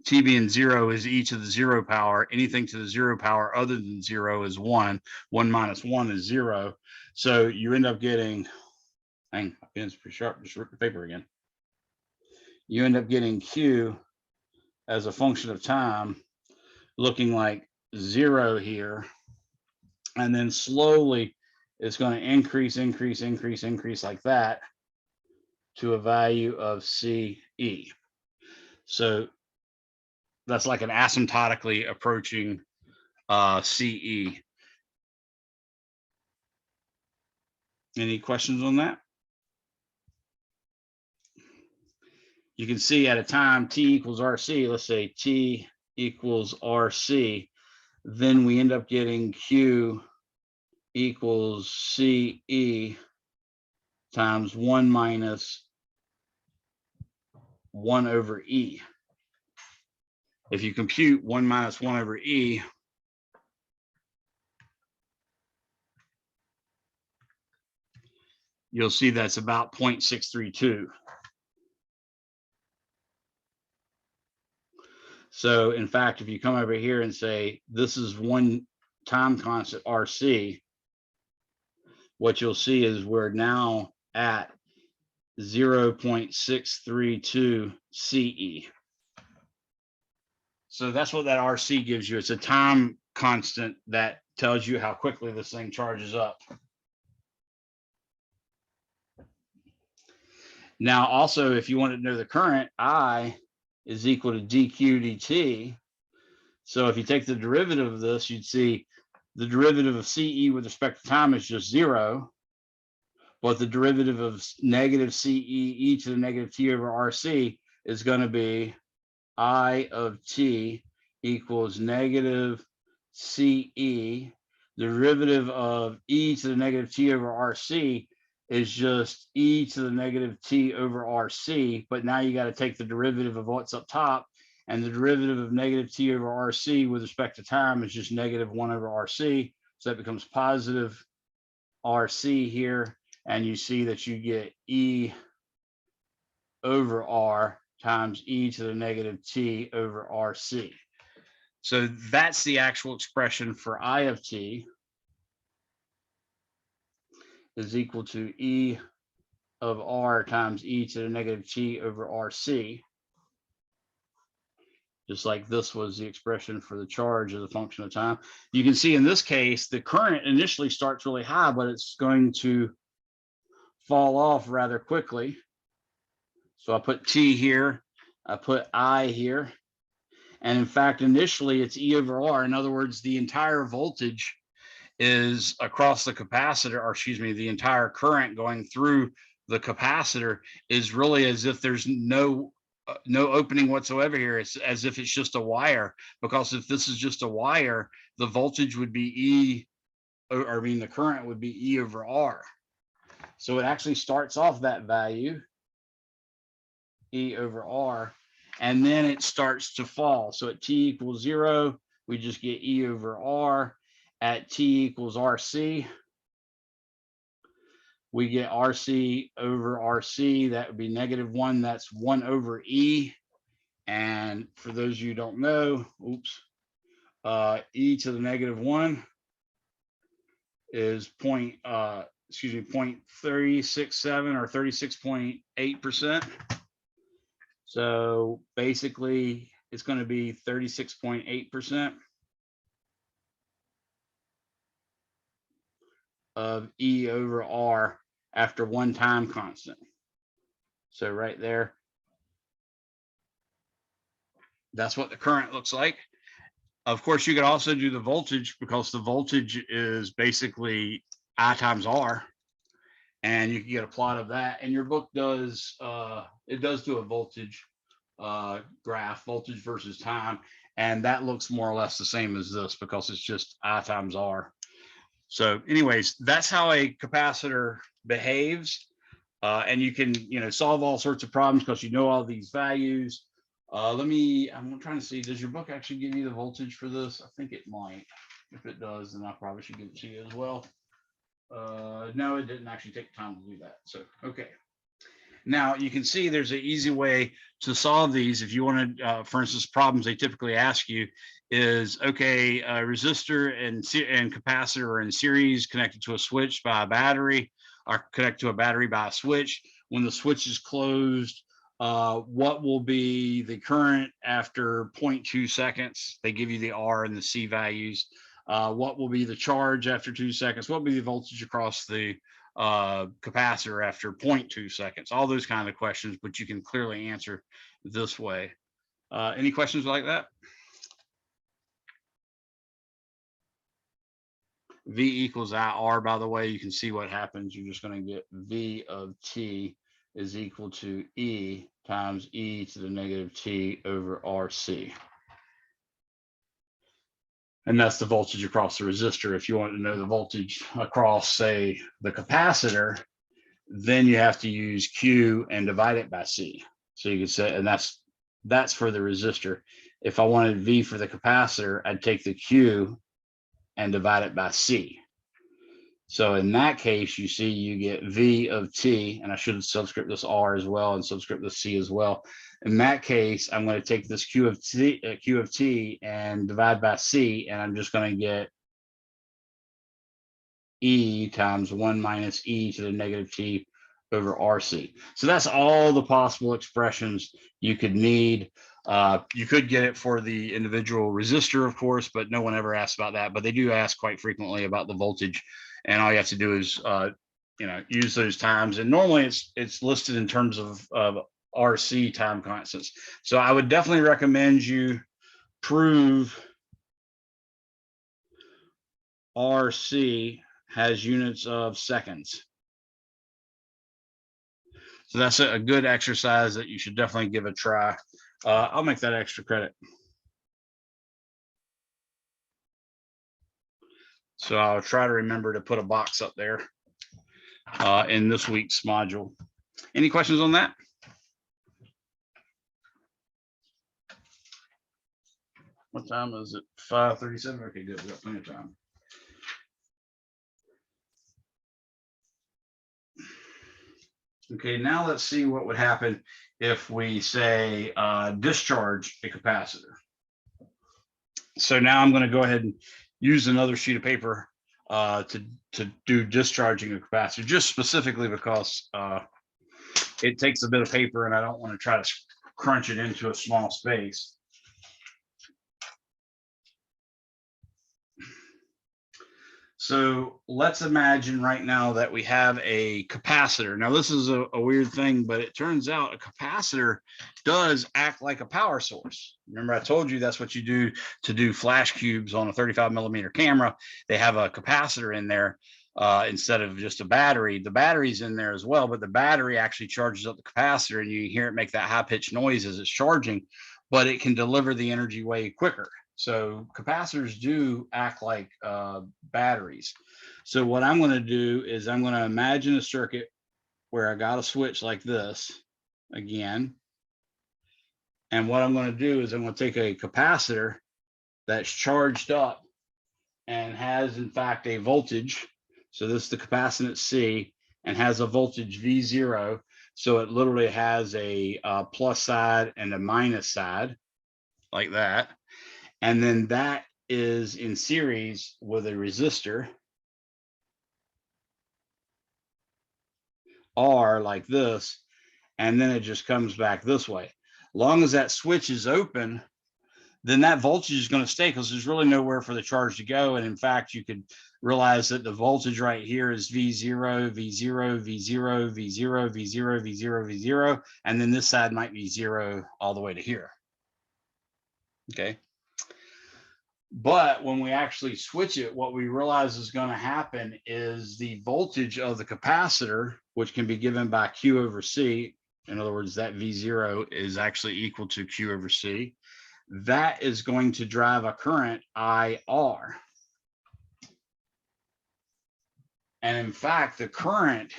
T being 0 is E to the 0 power. Anything to the 0 power other than 0 is 1. 1 minus 1 is 0. So you end up getting, dang, my pen's pretty sharp, just rip the paper again. You end up getting Q as a function of time looking like 0 here. And then slowly it's going to increase like that to a value of CE. So that's like an asymptotically approaching CE. Any questions on that? You can see at a time T equals RC, let's say T equals RC, then we end up getting Q equals CE times 1 minus 1 over E. If you compute 1 minus 1 over E, you'll see that's about 0.632. So in fact, if you come over here and say, this is one time constant RC, what you'll see is we're now at 0.632 CE. So that's what that RC gives you. It's a time constant that tells you how quickly this thing charges up. Now, also, if you wanted to know the current, I is equal to dq dt. So if you take the derivative of this, you'd see the derivative of CE with respect to time is just 0. but the derivative of negative CE e to the negative t over RC is going to be I of t equals negative CE. The derivative of e to the negative t over RC is just e to the negative t over RC, but now you got to take the derivative of what's up top, and the derivative of negative t over RC with respect to time is just negative 1 over RC. So that becomes positive RC here, and you see that you get E over R times e to the negative t over RC. So that's the actual expression for I of t is equal to E of R times e to the negative t over RC. Just like this was the expression for the charge as a function of time. You can see in this case, the current initially starts really high, but it's going to fall off rather quickly. So I put T here, I put I here. And in fact, initially it's E over R. In other words, the entire voltage is across the capacitor, or excuse me, the entire current going through the capacitor is really as if there's no opening whatsoever here. It's as if it's just a wire, because if this is just a wire, the voltage would be E, or I mean, the current would be E over R. So it actually starts off that value, E over R, and then it starts to fall. So at t equals 0, we just get E over R. At t equals RC, we get RC over RC. That would be negative 1. That's 1 over E. And for those of you who don't know, E to the negative 1 is 0.367 or 36.8%. So basically, it's going to be 36.8% of E over R after one time constant. So right there, that's what the current looks like. Of course, you could also do the voltage, because the voltage is basically I times R, and you can get a plot of that. And your book does, it does do a voltage graph, voltage versus time, and that looks more or less the same as this, because it's just I times R. So anyways, that's how a capacitor behaves. And you can, solve all sorts of problems because you know all these values. I'm trying to see, does your book actually give you the voltage for this? I think it might. If it does, then I probably should give it to you as well. No, it didn't actually take time to do that. So, okay. Now you can see there's an easy way to solve these. If you want to, for instance, problems they typically ask you is, okay, a resistor and capacitor are in series connected to a switch by a battery, or connected to a battery by a switch. When the switch is closed, what will be the current after 0.2 seconds? They give you the R and the C values. What will be the charge after 2 seconds? What will be the voltage across the capacitor after 0.2 seconds? All those kind of questions, but you can clearly answer this way. Any questions like that? V equals IR, by the way, you can see what happens. You're just going to get V of T is equal to E times E to the negative T over RC. And that's the voltage across the resistor. If you want to know the voltage across, say, the capacitor, then you have to use Q and divide it by C. So you could say, and that's for the resistor. If I wanted V for the capacitor, I'd take the Q and divide it by C. So in that case, you see you get V of T, and I should subscript this R as well and subscript this C as well. In that case, I'm going to take this Q of T and divide by C, and I'm just going to get E times 1 minus E to the negative T over RC. So that's all the possible expressions you could need. You could get it for the individual resistor, of course, but no one ever asks about that. But they do ask quite frequently about the voltage, and all you have to do is use those times. And normally it's listed in terms of RC time constants. So I would definitely recommend you prove RC has units of seconds. So that's a good exercise that you should definitely give a try. I'll make that extra credit. So I'll try to remember to put a box up there in this week's module. Any questions on that? What time is it? 5:37. Okay, good. We got plenty of time. Okay, now let's see what would happen if we say discharge a capacitor. So now I'm going to go ahead and use another sheet of paper to do discharging a capacitor, just specifically because it takes a bit of paper and I don't want to try to crunch it into a small space. So let's imagine right now that we have a capacitor. Now this is a weird thing, but it turns out a capacitor does act like a power source. Remember I told you that's what you do to do flash cubes on a 35mm camera. They have a capacitor in there instead of just a battery. The battery's in there as well, but the battery actually charges up the capacitor and you hear it make that high-pitched noise as it's charging, but it can deliver the energy way quicker. So capacitors do act like batteries. So what I'm going to do is I'm going to imagine a circuit where I got a switch like this again. And what I'm going to do is I'm going to take a capacitor that's charged up and has in fact a voltage. So this is the capacitance C and has a voltage V0. So it literally has a plus side and a minus side like that. And then that is in series with a resistor R like this, and then it just comes back this way. Long as that switch is open, then that voltage is going to stay because there's really nowhere for the charge to go. And in fact, you could realize that the voltage right here is V0, V0, V0, V0, V0, V0, V0, and then this side might be 0 all the way to here. Okay. But when we actually switch it, what we realize is going to happen is the voltage of the capacitor, which can be given by Q over C. In other words, that V0 is actually equal to Q over C. That is going to drive a current IR. And in fact, the current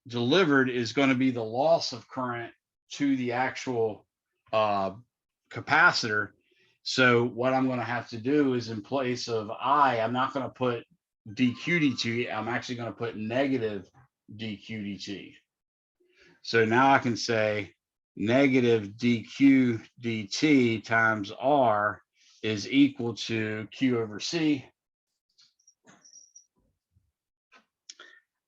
delivered is going to be the loss of current to the actual capacitor. So what I'm going to have to do is in place of I, I'm not going to put dq dt. I'm actually going to put negative dq dt. So now I can say negative dq dt times R is equal to Q over C.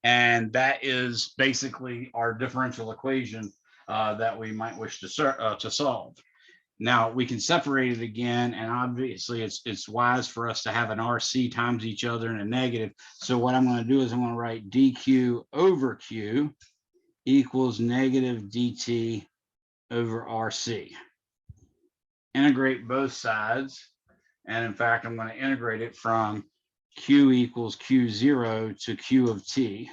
And that is basically our differential equation that we might wish to solve. Now we can separate it again, and obviously it's wise for us to have an RC times each other and a negative. So what I'm going to do is I'm going to write dq over Q equals negative dt over RC. Integrate both sides, and in fact I'm going to integrate it from Q equals Q0 to Q of T.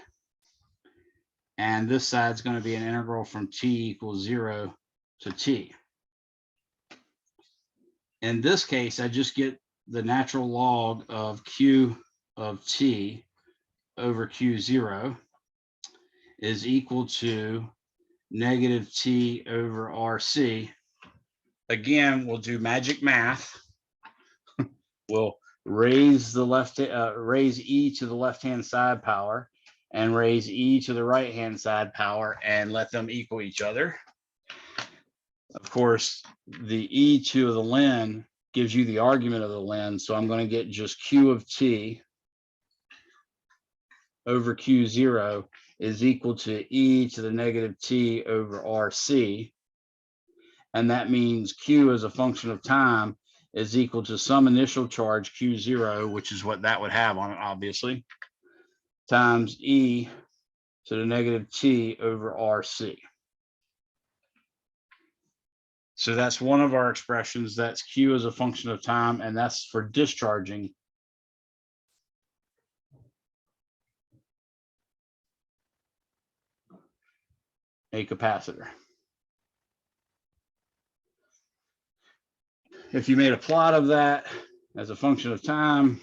And this side's going to be an integral from T equals 0 to T. In this case, I just get the natural log of Q of T over Q0 is equal to negative T over RC. Again, we'll do magic math. We'll raise the raise E to the left-hand side power and raise E to the right-hand side power and let them equal each other. Of course, the E to the ln gives you the argument of the ln, so I'm going to get just Q of T over Q0 is equal to E to the negative T over RC. And that means Q as a function of time is equal to some initial charge Q0, which is what that would have on it, obviously, times E to the negative T over RC. So that's one of our expressions. That's Q as a function of time, and that's for discharging. a capacitor. If you made a plot of that as a function of time,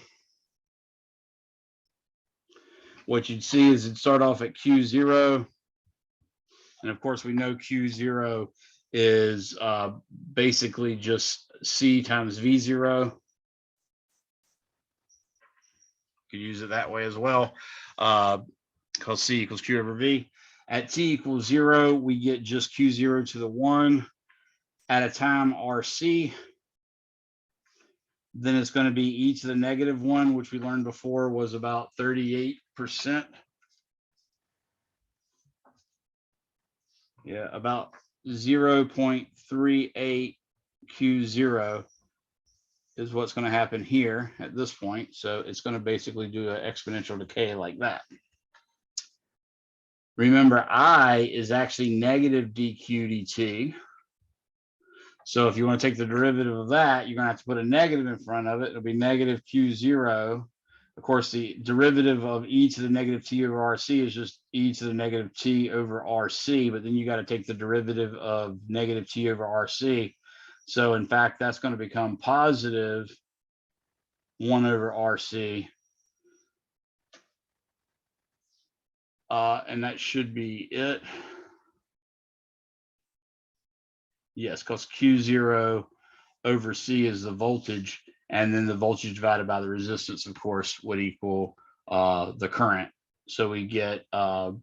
what you'd see is it'd start off at Q0. And of course, we know Q0 is basically just C times V0. You could use it that way as well, because C equals Q over V. At T equals 0, we get just Q0 to the 1 at a time RC. Then it's going to be e to the negative 1, which we learned before was about 38%. Yeah, about 0.38 Q0 is what's going to happen here at this point. So it's going to basically do an exponential decay like that. Remember, I is actually negative dq dt. So if you want to take the derivative of that, you're going to have to put a negative in front of it. It'll be negative Q0. Of course, the derivative of e to the negative t over RC is just e to the negative t over RC, but then you got to take the derivative of negative t over RC. So in fact, that's going to become positive 1 over RC. And that should be it. Yes, because Q0 over C is the voltage, and then the voltage divided by the resistance, of course, would equal the current. So we get,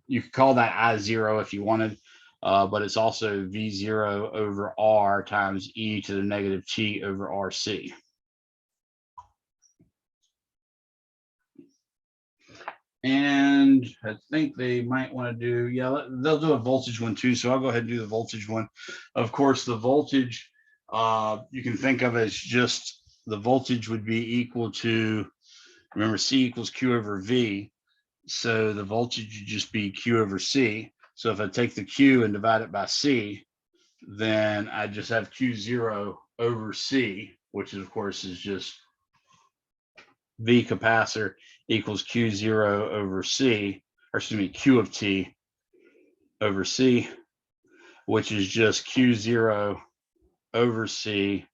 you could call that I0 if you wanted, but it's also V0 over R times e to the negative t over RC. And I think they might want to do, yeah, they'll do a voltage one too. So I'll go ahead and do the voltage one. Of course, the voltage, you can think of as just the voltage would be equal to, remember, C equals Q over V. So the voltage would just be Q over C. So if I take the Q and divide it by C, then I just have Q0 over C, which is, of course, is just V capacitor equals Q0 over C, or excuse me, Q of T over C, which is just Q0 over C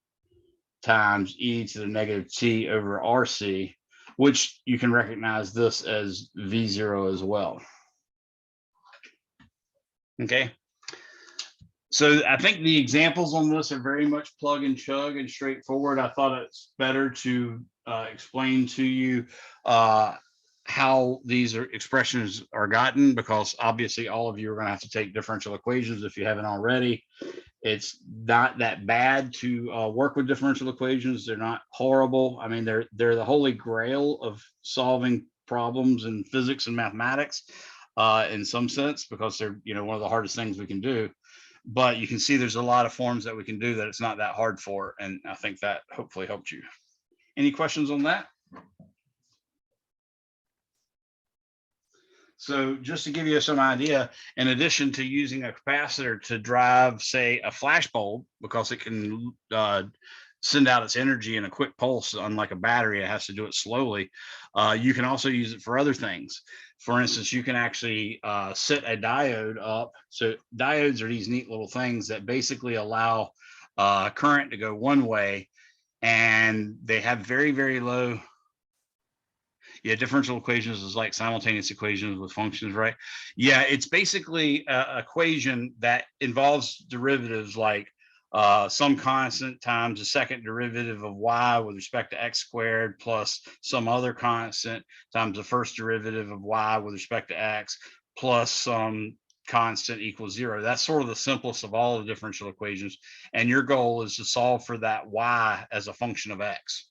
times e to the negative t over RC, which you can recognize this as V0 as well. Okay. So I think the examples on this are very much plug and chug and straightforward. I thought it's better to explain to you how these expressions are gotten, because obviously all of you are going to have to take differential equations if you haven't already. It's not that bad to work with differential equations. They're not horrible. I mean, they're the holy grail of solving problems in physics and mathematics in some sense, because they're, you know, one of the hardest things we can do. But you can see there's a lot of forms that we can do that it's not that hard for. And I think that hopefully helped you. Any questions on that? So just to give you some idea, in addition to using a capacitor to drive, say, a flash bulb, because it can send out its energy in a quick pulse, unlike a battery, it has to do it slowly. You can also use it for other things. For instance, you can actually set a diode up. So diodes are these neat little things that basically allow current to go one way, and they have very, very low. Yeah, differential equations is like simultaneous equations with functions, right? Yeah, it's basically an equation that involves derivatives like some constant times the second derivative of y with respect to x squared plus some other constant times the first derivative of y with respect to x plus some constant equals 0. That's sort of the simplest of all the differential equations. And your goal is to solve for that y as a function of x.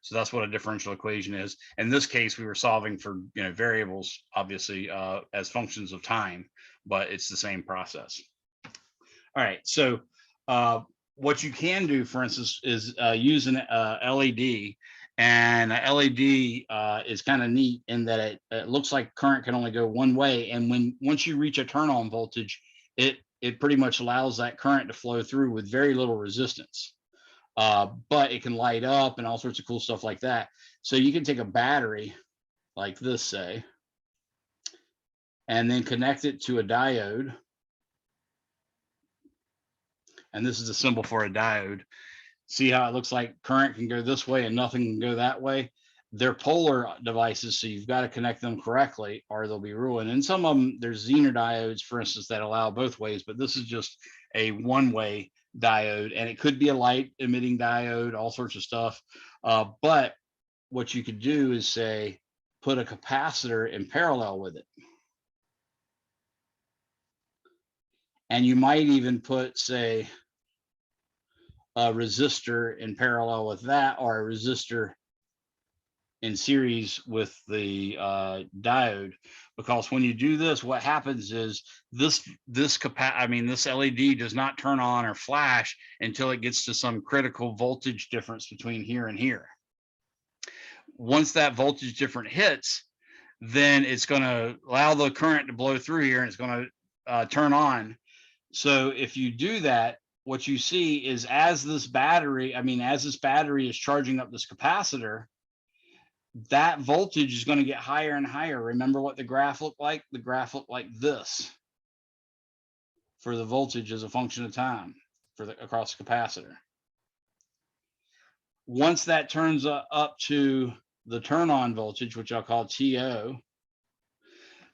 So that's what a differential equation is. In this case, we were solving for, you know, variables, obviously, as functions of time, but it's the same process. All right. So what you can do, for instance, is use an LED. And an LED is kind of neat in that it looks like current can only go one way. And once you reach a turn on voltage, it pretty much allows that current to flow through with very little resistance. But it can light up and all sorts of cool stuff like that. So you can take a battery like this, say, and then connect it to a diode. and this is the symbol for a diode. See how it looks like current can go this way and nothing can go that way? They're polar devices, so you've got to connect them correctly or they'll be ruined. And some of them, there's Zener diodes, for instance, that allow both ways, but this is just a one-way diode, and it could be a light emitting diode, all sorts of stuff. But what you could do is say, put a capacitor in parallel with it. And you might even put, say, a resistor in parallel with that, or a resistor in series with the diode, because when you do this, what happens is this LED does not turn on or flash until it gets to some critical voltage difference between here and here. Once that voltage difference hits, then it's going to allow the current to blow through here and it's going to turn on. So if you do that, what you see is as this battery is charging up this capacitor, that voltage is going to get higher and higher. Remember what the graph looked like? The graph looked like this for the voltage as a function of time across the capacitor. Once that turns up to the turn on voltage, which I'll call TO,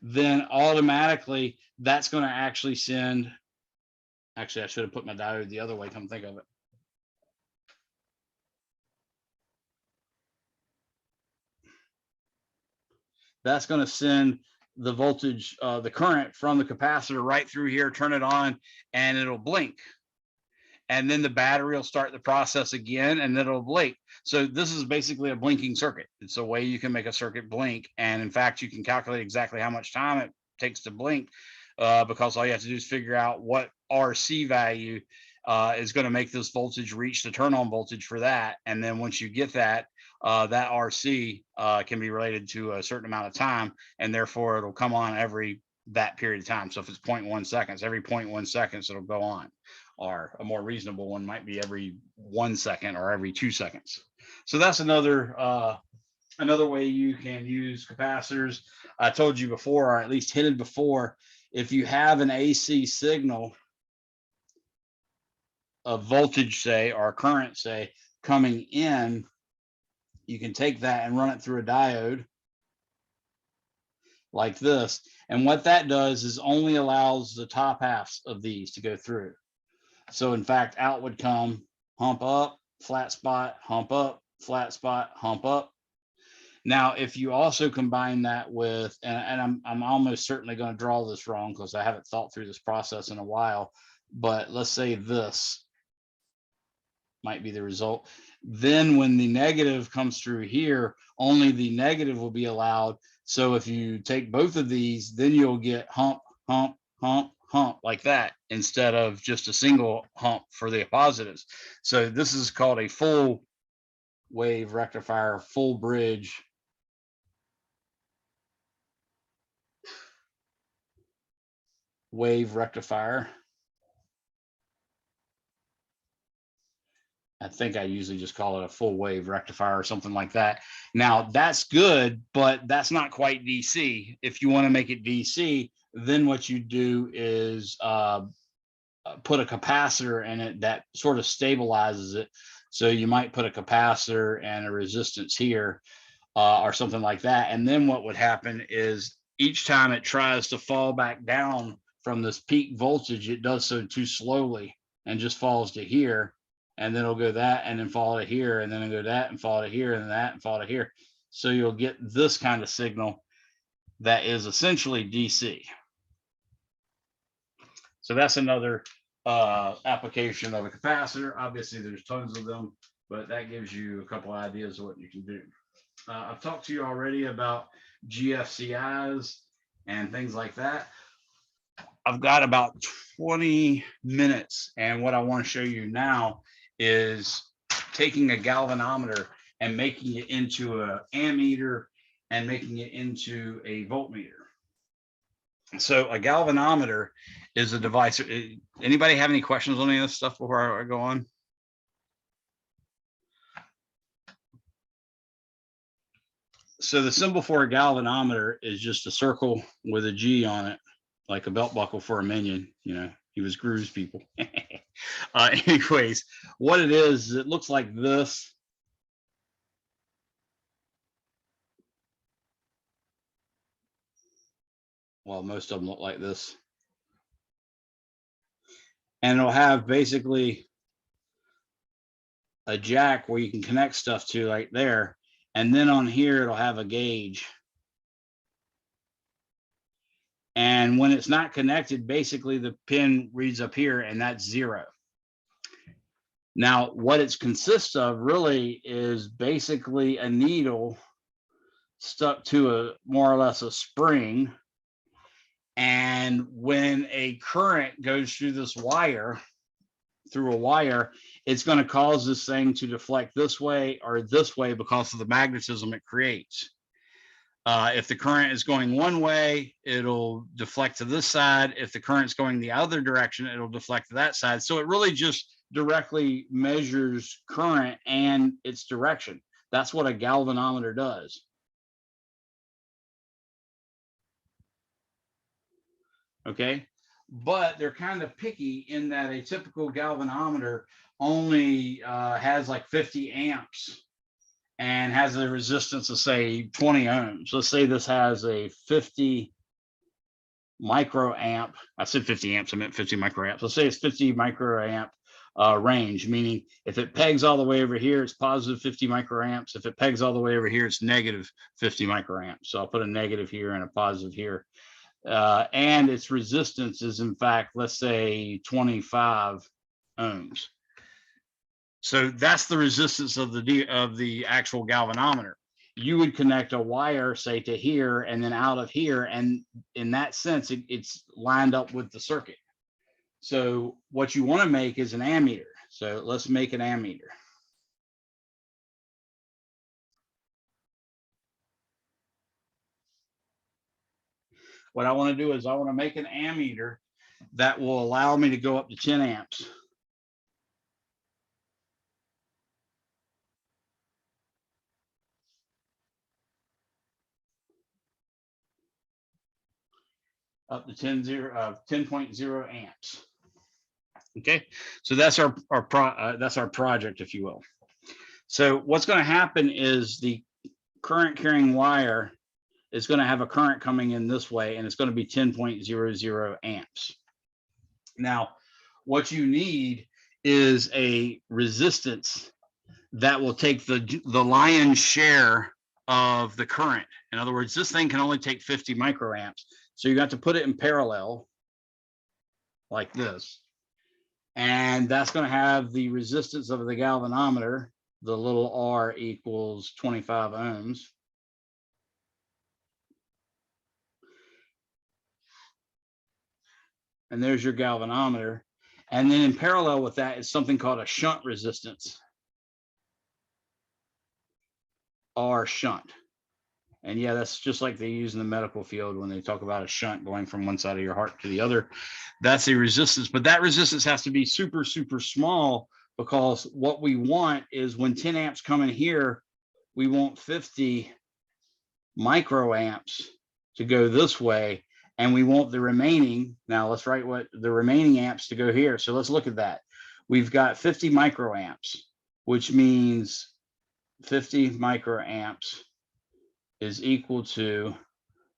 then automatically that's going to actually send, actually I should have put my diode the other way, come think of it. That's going to send the voltage, the current from the capacitor right through here, turn it on, and it'll blink. And then the battery will start the process again, and then it'll blink. So this is basically a blinking circuit. It's a way you can make a circuit blink. And in fact, you can calculate exactly how much time it takes to blink, because all you have to do is figure out what RC value is going to make this voltage reach the turn on voltage for that. And then once you get that, that RC can be related to a certain amount of time, and therefore it'll come on every that period of time. So if it's 0.1 seconds, every 0.1 seconds it'll go on, or a more reasonable one might be every 1 second or every 2 seconds. So that's another way you can use capacitors. I told you before, or at least hinted before, if you have an AC signal of voltage, say, or current, say, coming in, you can take that and run it through a diode like this. And what that does is only allows the top halves of these to go through. So in fact, out would come hump up, flat spot, hump up, flat spot, hump up. Now, if you also combine that with, and I'm almost certainly going to draw this wrong because I haven't thought through this process in a while, but let's say this might be the result. Then when the negative comes through here, only the negative will be allowed. So if you take both of these, then you'll get hump, hump, hump, hump like that, instead of just a single hump for the positives. So this is called a full wave rectifier, full bridge. Wave rectifier. I think I usually just call it a full wave rectifier or something like that. Now that's good, but that's not quite DC. If you want to make it DC, then what you do is put a capacitor in it that sort of stabilizes it. So you might put a capacitor and a resistance here or something like that. And then what would happen is each time it tries to fall back down from this peak voltage, it does so too slowly and just falls to here. And then it'll go that and then fall to here, and then it'll go that and fall to here, and that and fall to here. So you'll get this kind of signal that is essentially DC. So that's another application of a capacitor. Obviously, there's tons of them, but that gives you a couple ideas of what you can do. I've talked to you already about GFCIs and things like that. I've got about 20 minutes, and what I want to show you now is taking a galvanometer and making it into an ammeter and making it into a voltmeter. So a galvanometer is a device. Anybody have any questions on any of this stuff before I go on? So the symbol for a galvanometer is just a circle with a G on it, like a belt buckle for a minion. You know, he was Gru's people. Anyways, what it is, it looks like this. Well, most of them look like this. And it'll have basically a jack where you can connect stuff to right there. And then on here, it'll have a gauge. And when it's not connected, basically the pin reads up here and that's 0. Now, what it consists of really is basically a needle stuck to a more or less a spring. And when a current goes through this wire, through a wire, it's going to cause this thing to deflect this way or this way because of the magnetism it creates. If the current is going one way, it'll deflect to this side. If the current's going the other direction, it'll deflect to that side. So it really just directly measures current and its direction. That's what a galvanometer does. Okay, but they're kind of picky in that a typical galvanometer only has like 50 amps and has a resistance of say 20 ohms. Let's say this has a 50 microamp. I said 50 amps, I meant 50 microamps. Let's say it's 50 microamp range, meaning if it pegs all the way over here, it's positive 50 microamps. If it pegs all the way over here, it's negative 50 microamps. So I'll put a negative here and a positive here. And its resistance is in fact, let's say 25 ohms. So that's the resistance of the actual galvanometer. You would connect a wire, say, to here and then out of here, and in that sense, it's lined up with the circuit. So what you want to make is an ammeter. So let's make an ammeter. What I want to do is I want to make an ammeter that will allow me to go up to 10 amps. Up to 10.0 amps. Okay, so that's our project, if you will. So what's going to happen is the current carrying wire is going to have a current coming in this way, and it's going to be 10.00 amps. Now, what you need is a resistance that will take the lion's share of the current. In other words, this thing can only take 50 microamps. So you got to put it in parallel like this. And that's going to have the resistance of the galvanometer, the little R equals 25 ohms. And there's your galvanometer. And then in parallel with that is something called a shunt resistance, R shunt. And yeah, that's just like they use in the medical field when they talk about a shunt going from one side of your heart to the other. That's a resistance, but that resistance has to be super, super small, because what we want is when 10 amps come in here, we want 50 microamps to go this way. And we want the remaining, now let's write what the remaining amps to go here. So let's look at that. We've got 50 microamps, which means 50 microamps is equal to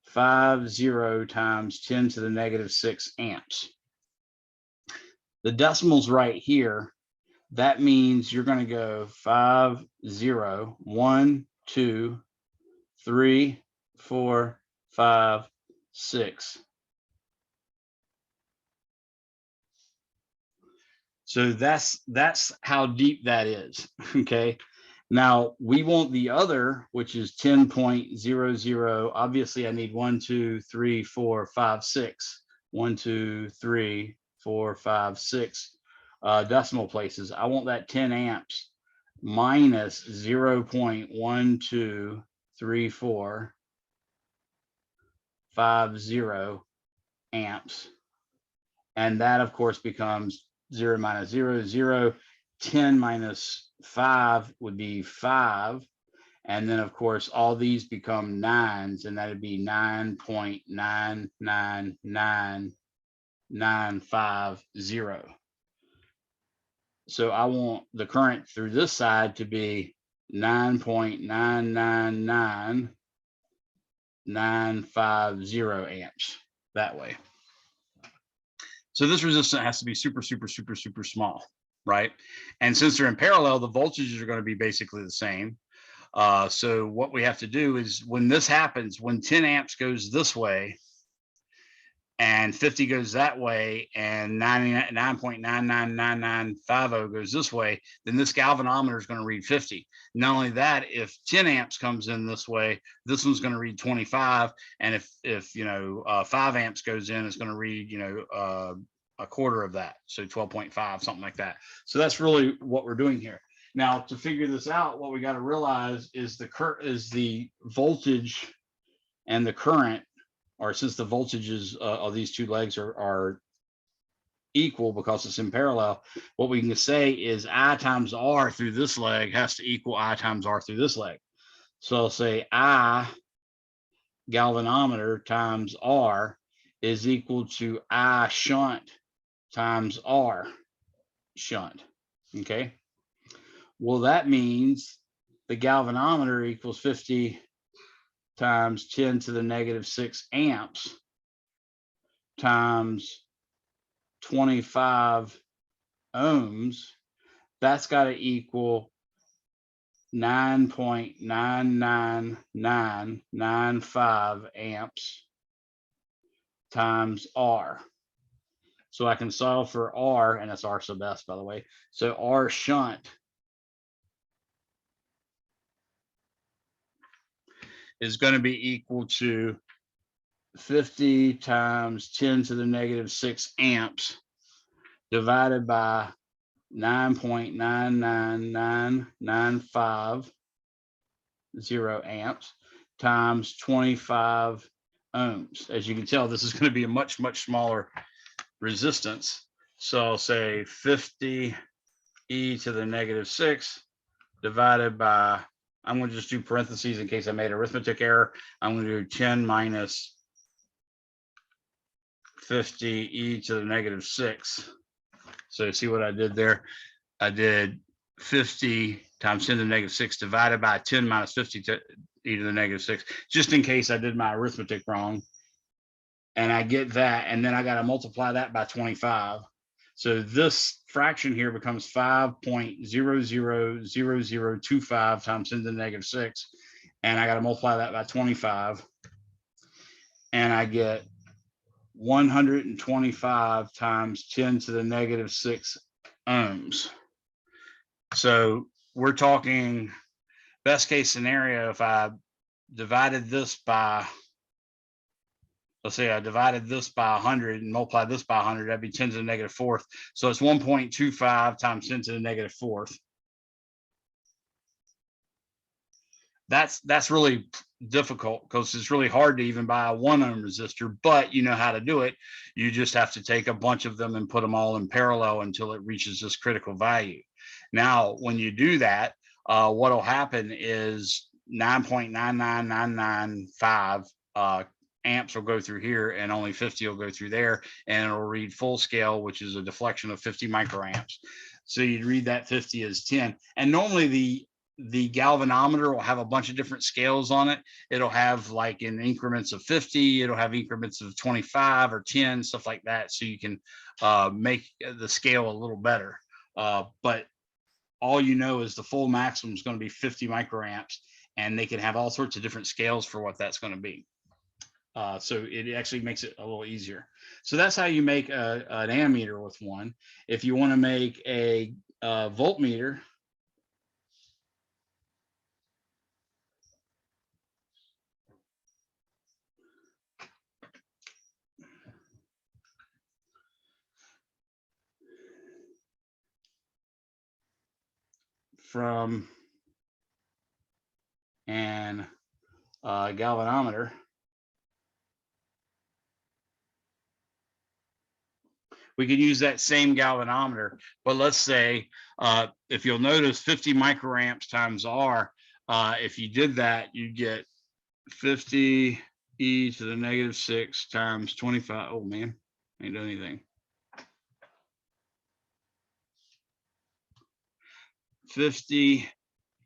50 times 10 to the negative 6 amps. The decimals right here, that means you're going to go 50, 1, 2, 3, 4, 5, 6. So that's how deep that is. Okay. Now we want the other, which is 10.00. Obviously, I need 1, 2, 3, 4, 5, 6. 1, 2, 3, 4, 5, 6 decimal places. I want that 10 amps minus 0.123450 amps. And that, of course, becomes 0 minus 0, 0. 10 minus 5 would be 5. And then, of course, all these become nines, and that would be 9.999950. So I want the current through this side to be 9.999950 amps that way. So this resistance has to be super, super, super, super small, right? And since they're in parallel, the voltages are going to be basically the same. So what we have to do is when this happens, when 10 amps goes this way and 50 goes that way and 99.999950 goes this way, then this galvanometer is going to read 50. Not only that, if 10 amps comes in this way, this one's going to read 25. And if 5 amps goes in, it's going to read, a quarter of that. So 12.5, something like that. So that's really what we're doing here. Now, to figure this out, what we got to realize is the voltage and the current, or since the voltages of these two legs are equal because it's in parallel, what we can say is I times R through this leg has to equal I times R through this leg. So I'll say I galvanometer times R is equal to I shunt times R shunt. Okay. Well, that means the galvanometer equals 50 times 10 to the negative 6 amps times 25 ohms. That's got to equal 9.99995 amps times R. So I can solve for R, and that's R sub S, by the way. So R shunt is going to be equal to 50 times 10 to the negative 6 amps divided by 9.99950 amps times 25 ohms. As you can tell, this is going to be a much, much smaller resistance. So I'll say 50 e to the negative 6 divided by, I'm going to just do parentheses in case I made an arithmetic error. I'm going to do 10 minus 50 e to the negative 6. So see what I did there? I did 50 times 10 to the negative 6 divided by 10 minus 50 to e to the negative 6, just in case I did my arithmetic wrong. And I get that, and then I got to multiply that by 25. So this fraction here becomes 5.000025 times 10 to the negative 6. And I got to multiply that by 25. And I get 125 times 10 to the negative 6 ohms. So we're talking best case scenario, if I divided this by, let's say I divided this by 100 and multiplied this by 100, that'd be 10 to the negative 4th. So it's 1.25 times 10 to the negative 4th. That's really difficult because it's really hard to even buy a 1 ohm resistor, but you know how to do it. You just have to take a bunch of them and put them all in parallel until it reaches this critical value. Now, when you do that, what'll happen is 9.99995 amps will go through here and only 50 will go through there, and it'll read full scale, which is a deflection of 50 microamps. So you'd read that 50 as 10. And normally the galvanometer will have a bunch of different scales on it. It'll have like in increments of 50, it'll have increments of 25 or 10, stuff like that. So you can make the scale a little better. But all you know is the full maximum is going to be 50 microamps, and they can have all sorts of different scales for what that's going to be. So it actually makes it a little easier. So that's how you make an ammeter with one. If you want to make a voltmeter, from an galvanometer, we could use that same galvanometer, but let's say if you'll notice 50 microamps times R, if you did that, you get 50 e to the negative 6 times 25. Oh man, I ain't done anything. 50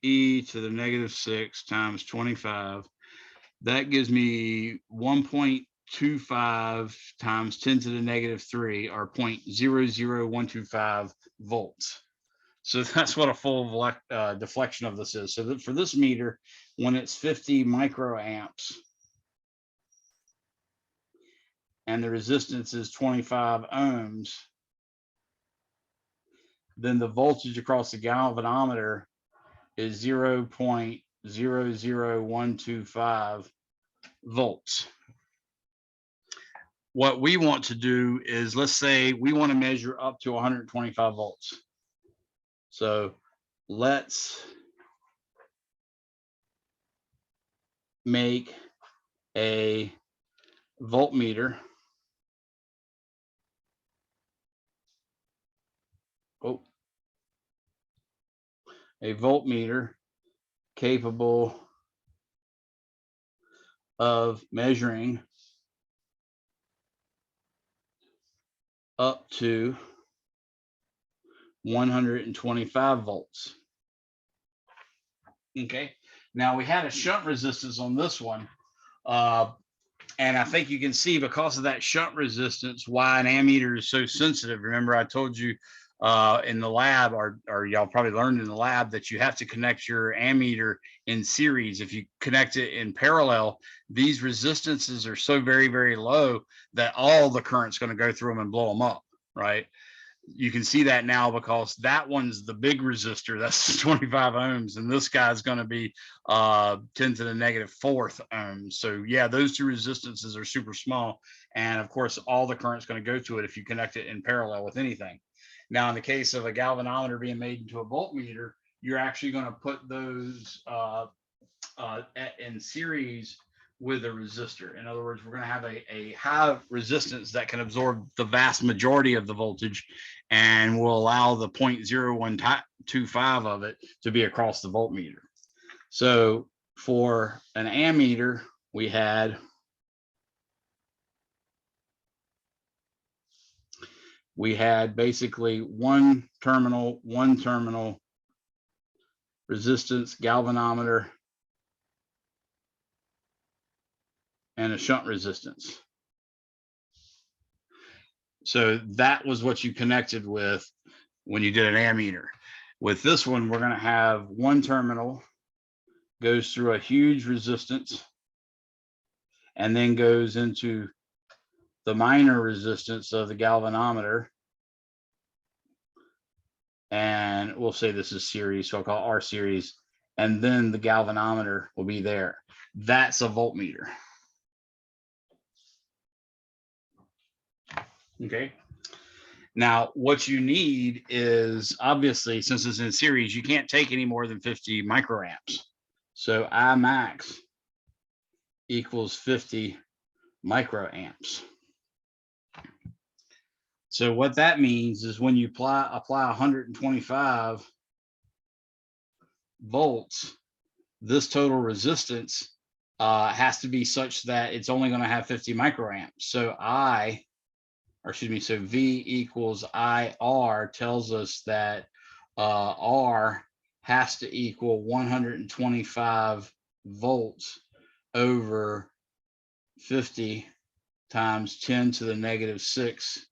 e to the negative 6 times 25. That gives me 1.25 times 10 to the negative 3, or 0.00125 volts. So that's what a full deflection of this is. So that for this meter, when it's 50 microamps and the resistance is 25 ohms, then the voltage across the galvanometer is 0.00125 volts. What we want to do is, let's say we want to measure up to 125 volts. So let's make a voltmeter. Oh, a voltmeter capable of measuring up to 125 volts. Okay, now we had a shunt resistance on this one, and I think you can see, because of that shunt resistance, why an ammeter is so sensitive. Remember, I told you in the lab, or y'all probably learned in the lab, that you have to connect your ammeter in series. If you connect it in parallel, these resistances are so very, very low that all the current's going to go through them and blow them up, right? You can see that now, because that one's the big resistor, that's 25 ohms, and this guy's going to be 10 to the negative 4th ohms. So yeah, those two resistances are super small, and of course all the current's going to go to it if you connect it in parallel with anything. Now, in the case of a galvanometer being made into a voltmeter, you're actually going to put those in series with a resistor. In other words, we're going to have a high resistance that can absorb the vast majority of the voltage, and will allow the 0.0125 of it to be across the voltmeter. So for an ammeter, we had basically one terminal resistance, galvanometer, and a shunt resistance. So that was what you connected with when you did an ammeter. With this one, we're going to have one terminal goes through a huge resistance and then goes into the minor resistance of the galvanometer. And we'll say this is series, so I'll call R series. And then the galvanometer will be there. That's a voltmeter. Okay. Now, what you need is, obviously, since it's in series, you can't take any more than 50 microamps. So I max equals 50 microamps. So what that means is, when you apply 125 volts, this total resistance has to be such that it's only going to have 50 microamps. So V equals IR tells us that R has to equal 125 volts over 50 times 10 to the negative 6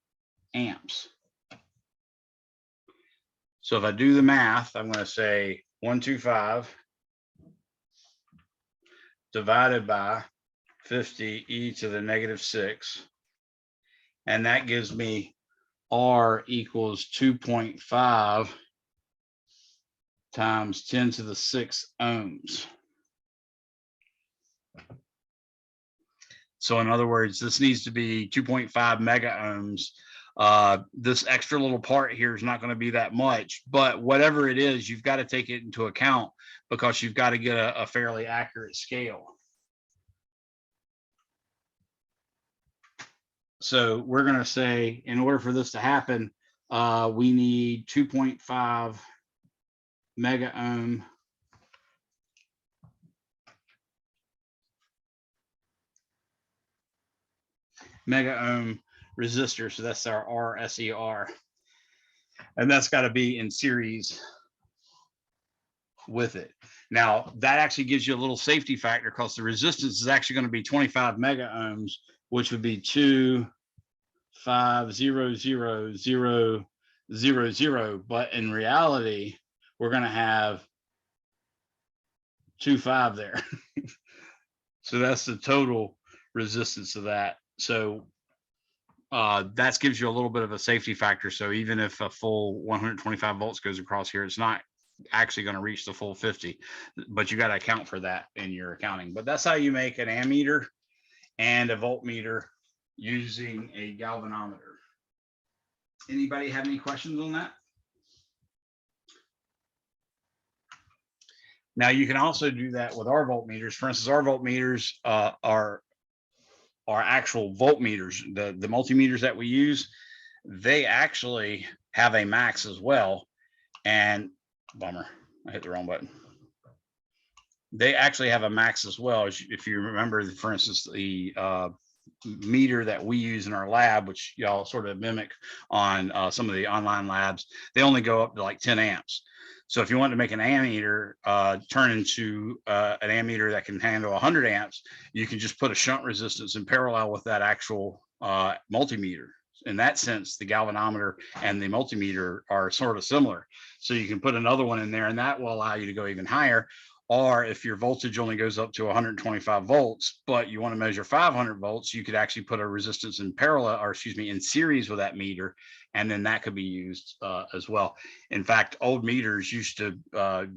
amps. So if I do the math, I'm going to say 125 divided by 50 e to the negative 6. And that gives me R equals 2.5 times 10 to the 6 ohms. So in other words, this needs to be 2.5 mega ohms. This extra little part here is not going to be that much, but whatever it is, you've got to take it into account, because you've got to get a fairly accurate scale. So we're going to say, in order for this to happen, we need 2.5 mega ohm resistor. So that's our RSER. And that's got to be in series with it. Now that actually gives you a little safety factor because the resistance is actually going to be 25 mega ohms, which would be 2,5,0,0,0,0,0. But in reality, we're going to have 2,5 there. So that's the total resistance of that. So that gives you a little bit of a safety factor. So even if a full 125 volts goes across here, it's not actually going to reach the full 50, but you got to account for that in your accounting. But that's how you make an ammeter and a voltmeter using a galvanometer. Anybody have any questions on that? Now you can also do that with our voltmeters. For instance, our voltmeters are actual voltmeters. The multimeters that we use, they actually have a max as well. And bummer, I hit the wrong button. They actually have a max as well. If you remember, for instance, the meter that we use in our lab, which y'all sort of mimic on some of the online labs, they only go up to like 10 amps. So if you want to make an ammeter turn into an ammeter that can handle 100 amps, you can just put a shunt resistance in parallel with that actual multimeter. In that sense, the galvanometer and the multimeter are sort of similar. So you can put another one in there, and that will allow you to go even higher. Or if your voltage only goes up to 125 volts, but you want to measure 500 volts, you could actually put a resistance in parallel, or excuse me, in series with that meter, and then that could be used as well. In fact, old meters used to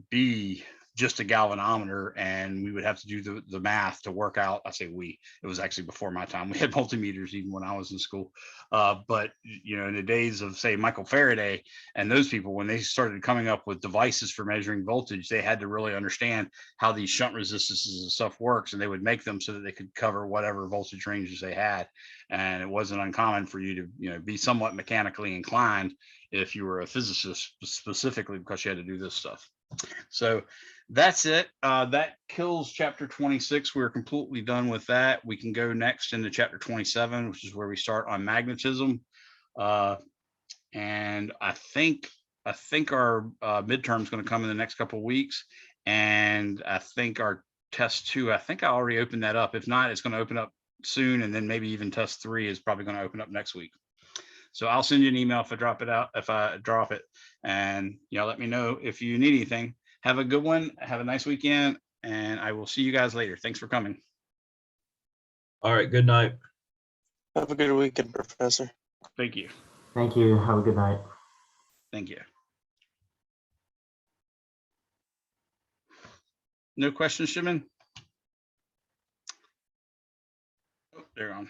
be just a galvanometer, and we would have to do the math to work out. I say it was actually before my time. We had multimeters even when I was in school. But you know, in the days of say Michael Faraday and those people, when they started coming up with devices for measuring voltage, they had to really understand how these shunt resistances and stuff works, and they would make them so that they could cover whatever voltage ranges they had. And it wasn't uncommon for you to, you know, be somewhat mechanically inclined if you were a physicist, specifically because you had to do this stuff. So that's it. That kills chapter 26. We're completely done with that. We can go next into chapter 27, which is where we start on magnetism. And I think our midterm is going to come in the next couple of weeks. And I think our test 2, I think I already opened that up. If not, it's going to open up soon. And then maybe even test 3 is probably going to open up next week. So I'll send you an email if I drop it, and y'all let me know if you need anything. Have a good one. Have a nice weekend, and I will see you guys later. Thanks for coming. All right, good night. Have a good weekend, Professor. Thank you. Thank you. Have a good night. Thank you. No questions, Shimon? Oh, they're on.